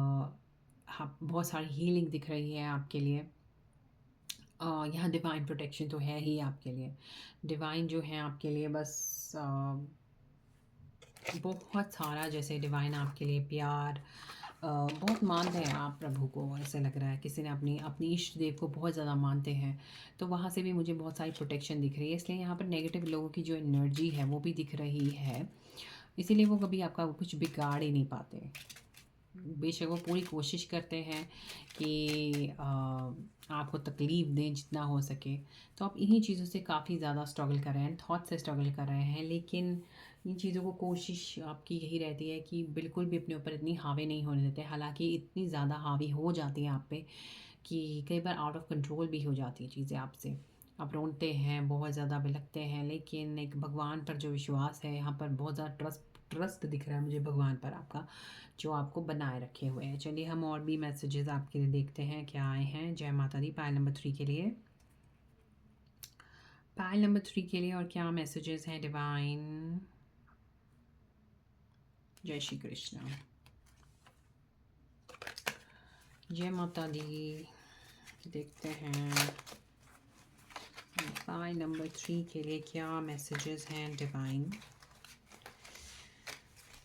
हाँ, बहुत सारी हीलिंग दिख रही है आपके लिए। यहाँ डिवाइन प्रोटेक्शन तो है ही आपके लिए। डिवाइन जो है आपके लिए बस बहुत सारा, जैसे डिवाइन आपके लिए प्यार, बहुत मानते हैं आप प्रभु को, ऐसा लग रहा है किसी ने अपनी अपनी इष्ट देव को बहुत ज़्यादा मानते हैं, तो वहाँ से भी मुझे बहुत सारी प्रोटेक्शन दिख रही है। इसलिए यहाँ पर नेगेटिव लोगों की जो एनर्जी है वो भी दिख रही है, इसीलिए वो कभी आपका कुछ बिगाड़ ही नहीं पाते। बेशक वो पूरी कोशिश करते हैं कि आपको तकलीफ़ दें जितना हो सके, तो आप इन्हीं चीज़ों से काफ़ी ज़्यादा स्ट्रगल कर रहे हैं, थॉट से स्ट्रगल कर रहे हैं, लेकिन इन चीज़ों को कोशिश आपकी यही रहती है कि बिल्कुल भी अपने ऊपर इतनी हावी नहीं होने देते। हालांकि इतनी ज़्यादा हावी हो जाती है आप पे कि कई बार आउट ऑफ कंट्रोल भी हो जाती हैं चीज़ें आपसे। आप रोते हैं, बहुत ज़्यादा बिलखते हैं, लेकिन एक भगवान पर जो विश्वास है, यहाँ पर बहुत ज़्यादा ट्रस्ट दिख रहा है मुझे भगवान पर आपका, जो आपको बनाए रखे हुए हैं। चलिए हम और भी मैसेजेस आपके लिए देखते हैं क्या आए हैं। जय माता दी। पायल नंबर 3 के लिए, पायल नंबर 3 के लिए और क्या मैसेजेस हैं डिवाइन। जय श्री कृष्ण। जय माता दी। देखते हैं पायल नंबर 3 के लिए क्या मैसेजेस हैं डिवाइन।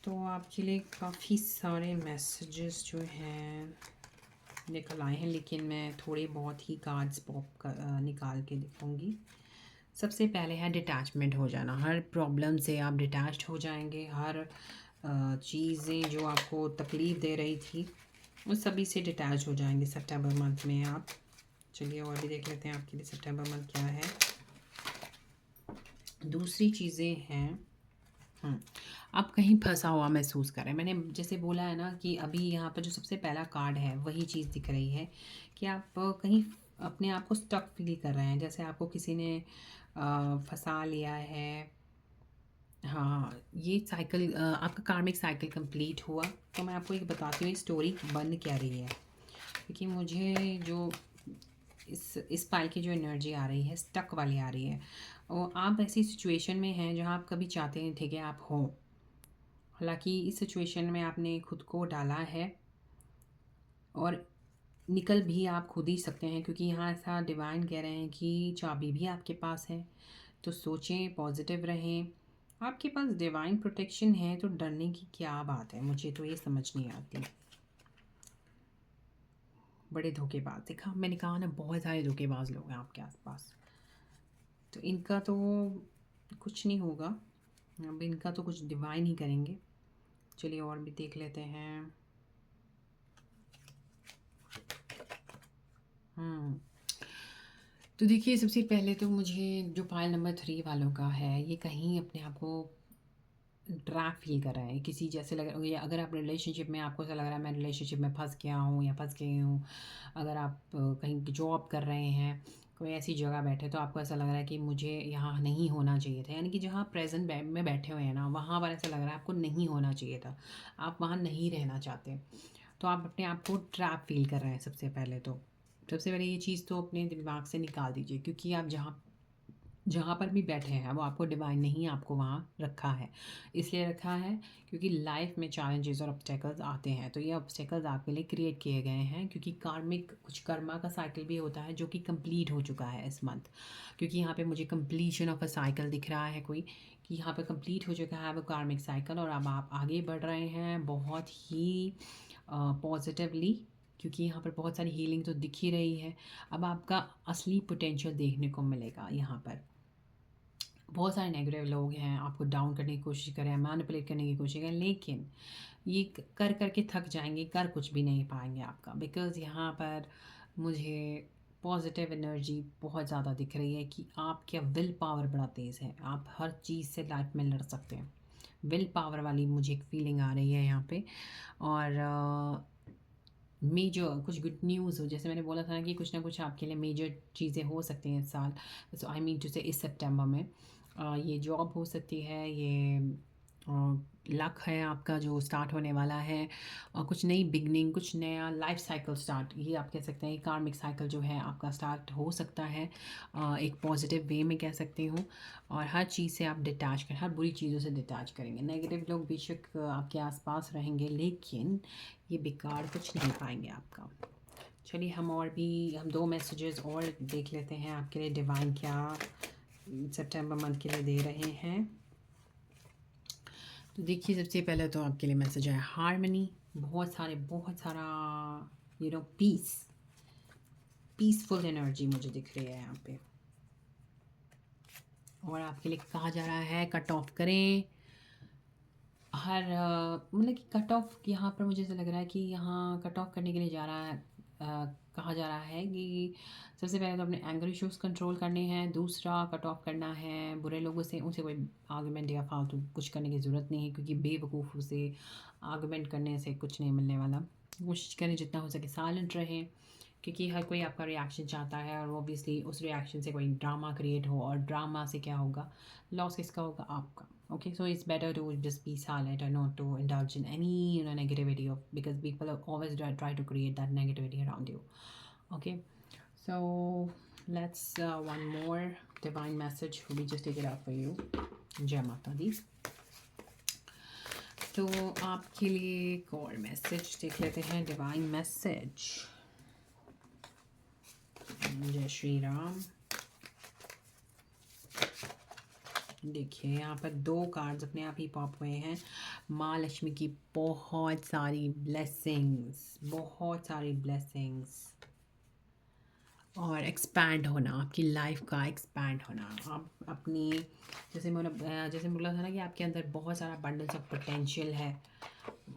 तो आपके लिए काफ़ी सारे मैसेजेस जो हैं निकल आए हैं, लेकिन मैं थोड़े बहुत ही कार्ड्स निकाल के दिखाऊंगी। सबसे पहले है डिटैचमेंट हो जाना। हर प्रॉब्लम से आप डिटैच्ड हो जाएंगे। हर चीज़ें जो आपको तकलीफ़ दे रही थी उस सभी से डिटैच हो जाएंगे सितंबर मंथ में आप। चलिए और भी देख लेते हैं आपके लिए सितंबर मंथ क्या है। दूसरी चीज़ें हैं, आप कहीं फंसा हुआ महसूस कर रहे हैं। मैंने जैसे बोला है ना कि अभी यहाँ पर जो सबसे पहला कार्ड है वही चीज़ दिख रही है कि आप कहीं अपने आप को स्टक फील कर रहे हैं, जैसे आपको किसी ने फंसा लिया है। हाँ, ये साइकिल आपका कार्मिक साइकिल कंप्लीट हुआ। तो मैं आपको एक बताती हूँ ये स्टोरी बन क्या रही है, क्योंकि मुझे जो इस पाल की जो एनर्जी आ रही है स्टक वाली आ रही है, और आप ऐसी सिचुएशन में हैं जहाँ आप कभी चाहते नहीं थे कि आप हो। हालांकि इस सिचुएशन में आपने खुद को डाला है, और निकल भी आप खुद ही सकते हैं, क्योंकि यहाँ ऐसा डिवाइन कह रहे हैं कि चाबी भी आपके पास है। तो सोचें, पॉजिटिव रहें, आपके पास डिवाइन प्रोटेक्शन है, तो डरने की क्या बात है, मुझे तो ये समझ नहीं आती। बड़े धोखेबाज, देखा मैंने कहा ना, बहुत सारे धोखेबाज लोग हैं आपके आसपास। तो इनका तो कुछ नहीं होगा, अब इनका तो कुछ डिवाइन ही करेंगे। चलिए और भी देख लेते हैं। तो देखिए, सबसे पहले तो मुझे जो पाइल नंबर 3 वालों का है, ये कहीं अपने आप को ट्रैप फील कर रहा है, किसी जैसे लग रहा है, या अगर आप रिलेशनशिप में, आपको ऐसा लग रहा है मैं रिलेशनशिप में फंस गया हूँ या फंस गई हूँ। अगर आप कहीं जॉब कर रहे हैं, कोई ऐसी जगह बैठे, तो आपको ऐसा लग रहा है कि मुझे यहाँ नहीं होना चाहिए था, यानी कि जहाँ प्रेजेंट में बैठे हुए हैं ना, वहाँ पर ऐसा लग रहा है आपको नहीं होना चाहिए था, आप वहाँ नहीं रहना चाहते। तो आप अपने आप को ट्रैप फील कर रहे हैं। सबसे पहले ये चीज़ तो अपने दिमाग से निकाल दीजिए, क्योंकि आप जहाँ जहाँ पर भी बैठे हैं, वो आपको डिवाइन नहीं आपको वहाँ रखा है। इसलिए रखा है क्योंकि लाइफ में चैलेंजेस और ऑब्स्टेकल्स आते हैं, तो ये ऑब्स्टेकल्स आपके लिए क्रिएट किए गए हैं, क्योंकि कार्मिक कुछ कर्मा का साइकिल भी होता है जो कि कंप्लीट हो चुका है इस मंथ। क्योंकि यहाँ पे मुझे कंप्लीशन ऑफ अ साइकिल दिख रहा है कोई, कि यहाँ पे कंप्लीट हो चुका है वो कार्मिक साइकिल, और अब आप आगे बढ़ रहे हैं बहुत ही पॉजिटिवली, क्योंकि यहाँ पर बहुत सारी हीलिंग तो दिख ही रही है। अब आपका असली पोटेंशियल देखने को मिलेगा। यहाँ पर बहुत सारे नेगेटिव लोग हैं, आपको डाउन करने की कोशिश करें, मैनिपुलेट करने की कोशिश करें, लेकिन ये कर कर के थक जाएंगे, कर कुछ भी नहीं पाएंगे आपका, बिकॉज़ यहाँ पर मुझे पॉजिटिव एनर्जी बहुत ज़्यादा दिख रही है कि आपका विल पावर बड़ा तेज़ है, आप हर चीज़ से लाइफ में लड़ सकते हैं। विल पावर वाली मुझे एक फीलिंग आ रही है यहाँ पे। और मेजर कुछ गुड न्यूज़ हो, जैसे मैंने बोला था ना कि कुछ ना कुछ आपके लिए मेजर चीज़ें हो सकती हैं इस साल। सो आई मीन टू से इस सितंबर में ये जॉब हो सकती है, ये लक है आपका जो स्टार्ट होने वाला है, और कुछ नई बिगनिंग, कुछ नया लाइफ साइकिल स्टार्ट, ये आप कह सकते हैं। कार्मिक साइकिल जो है आपका स्टार्ट हो सकता है, एक पॉजिटिव वे में कह सकती हूँ। और हर चीज़ से आप डिटैच करें, हर बुरी चीज़ों से डिटैच करेंगे। नेगेटिव लोग बेशक आपके आसपास रहेंगे, लेकिन ये बेकार कुछ नहीं पाएंगे आपका। चलिए हम दो मैसेजेस और देख लेते हैं आपके लिए, डिवाइन क्या सितंबर मंथ के लिए दे रहे हैं। तो देखिए, सबसे पहले तो आपके लिए मैसेज है हार्मनी, बहुत सारा पीसफुल एनर्जी मुझे दिख रही है यहाँ पे। और आपके लिए कहा जा रहा है कट ऑफ करें हर मतलब कि कट ऑफ, यहाँ पर मुझे ऐसा लग रहा है कि यहाँ कट ऑफ करने के लिए जा रहा है। कहा जा रहा है कि सबसे पहले तो अपने एंगर इश्यूज़ कंट्रोल करने हैं, दूसरा कट ऑफ करना है बुरे लोगों से, उनसे कोई आर्गुमेंट या फालतू कुछ करने की ज़रूरत नहीं है, क्योंकि बेवकूफ़ों से आर्गुमेंट करने से कुछ नहीं मिलने वाला। कोशिश करें जितना हो सके साइलेंट रहें, क्योंकि हर कोई आपका रिएक्शन चाहता है, और ऑब्वियसली उस रिएक्शन से कोई ड्रामा क्रिएट हो, और ड्रामा से क्या होगा, लॉस किसका होगा, आपका। Okay, so it's better to just be silent and not to indulge in any negativity because people always try to create that negativity around you. Okay, so let's one more divine message. We just take it out for you. जय माता दी। तो आपके लिए एक और message देख लेते हैं, डिवाइन मैसेज। जय श्री राम। देखिए, यहाँ पर दो कार्ड्स अपने आप ही पॉप हुए हैं। माँ लक्ष्मी की बहुत सारी ब्लेसिंग्स और एक्सपैंड होना, आपकी लाइफ का एक्सपैंड होना। आप अपनी जैसे बोला था ना कि आपके अंदर बहुत सारा बंडल्स ऑफ पोटेंशियल है,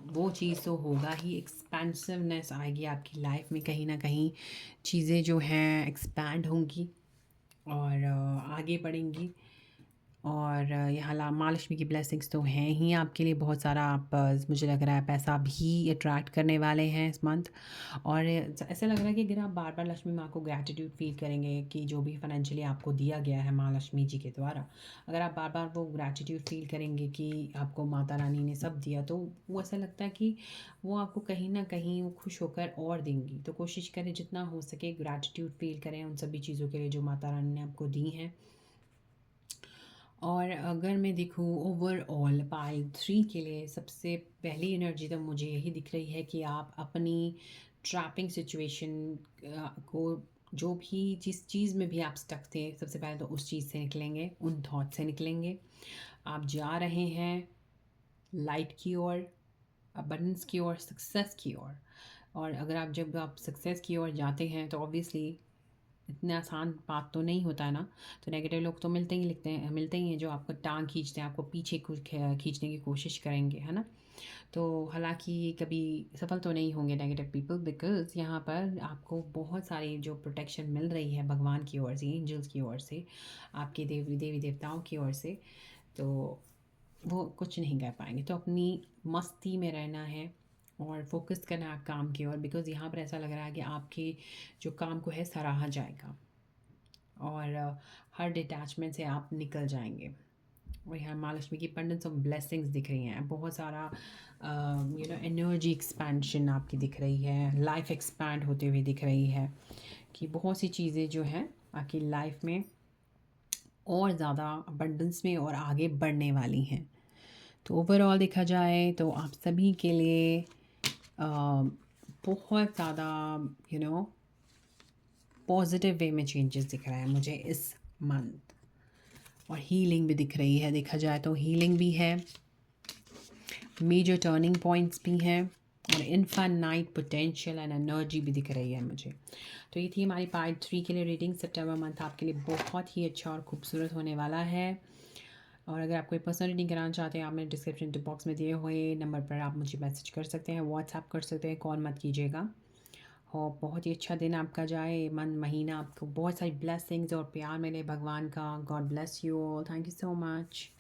वो चीज़ तो होगा ही। एक्सपेंसिवनेस आएगी आपकी लाइफ में, कहीं ना कहीं चीज़ें जो हैं एक्सपैंड होंगी और आगे बढ़ेंगी। और यहाँ माँ लक्ष्मी की ब्लेसिंग्स तो हैं ही आपके लिए बहुत सारा। आप मुझे लग रहा है पैसा भी अट्रैक्ट करने वाले हैं इस मंथ। और ऐसा लग रहा है कि अगर आप बार बार लक्ष्मी माँ को ग्रैटिट्यूड फील करेंगे कि जो भी फाइनेंशियली आपको दिया गया है माँ लक्ष्मी जी के द्वारा, अगर आप बार बार वो ग्रैटिट्यूड फील करेंगे कि आपको माता रानी ने सब दिया, तो वो ऐसा लगता है कि वो आपको कहीं ना कहीं वो खुश होकर और देंगी। तो कोशिश करें जितना हो सके ग्रैटिट्यूड फील करें उन सभी चीज़ों के लिए जो माता रानी ने आपको दी हैं। और अगर मैं देखूँ ओवरऑल पाइल 3 के लिए, सबसे पहली एनर्जी तो मुझे यही दिख रही है कि आप अपनी ट्रैपिंग सिचुएशन को, जो भी जिस चीज़ में भी आप स्टक थे, सबसे पहले तो उस चीज़ से निकलेंगे, उन थॉट से निकलेंगे। आप जा रहे हैं लाइट की ओर, अबंडेंस की ओर, सक्सेस की ओर। और अगर जब आप सक्सेस की ओर जाते हैं तो ऑब्वियसली इतना आसान बात तो नहीं होता है ना। तो नेगेटिव लोग तो मिलते ही हैं जो आपको टांग खींचते हैं, आपको पीछे खींचने की कोशिश करेंगे, है ना। तो हालांकि ये कभी सफल तो नहीं होंगे नेगेटिव पीपल, बिकॉज़ यहाँ पर आपको बहुत सारी जो प्रोटेक्शन मिल रही है भगवान की ओर से, एंजल्स की ओर से, आपके देवी देवताओं की ओर से। तो वो कुछ नहीं कर पाएंगे। तो अपनी मस्ती में रहना है और फोकस करना है काम की ओर, बिकॉज़ यहाँ पर ऐसा लग रहा है कि आपके जो काम को है सराहा जाएगा और हर डिटैचमेंट से आप निकल जाएंगे। और यहाँ माँ लक्ष्मी की abundance ऑफ ब्लेसिंग्स दिख रही हैं, बहुत सारा एनर्जी एक्सपेंशन आपकी दिख रही है, लाइफ एक्सपैंड होते हुए दिख रही है कि बहुत सी चीज़ें जो हैं आपकी लाइफ में और ज़्यादा abundance में और आगे बढ़ने वाली हैं। तो ओवरऑल देखा जाए तो आप सभी के लिए बहुत ज़्यादा पॉजिटिव वे में चेंजेस दिख रहा है मुझे इस मंथ। और हीलिंग भी दिख रही है, देखा जाए तो हीलिंग भी है, मेजर टर्निंग पॉइंट्स भी हैं और इनफाइनाइट पोटेंशियल एंड एनर्जी भी दिख रही है मुझे। तो ये थी हमारी पार्ट 3 के लिए रीडिंग। सितंबर मंथ आपके लिए बहुत ही अच्छा और खूबसूरत होने वाला है। और अगर आप कोई पर्सनल रीडिंग कराना चाहते हैं, आप मेरे डिस्क्रिप्शन बॉक्स में दिए हुए नंबर पर आप मुझे मैसेज कर सकते हैं, व्हाट्सएप कर सकते हैं, कॉल मत कीजिएगा। और बहुत ही अच्छा दिन आपका जाए, महीना आपको बहुत सारी ब्लेसिंग्स और प्यार मिले भगवान का। God bless you all, thank you so much.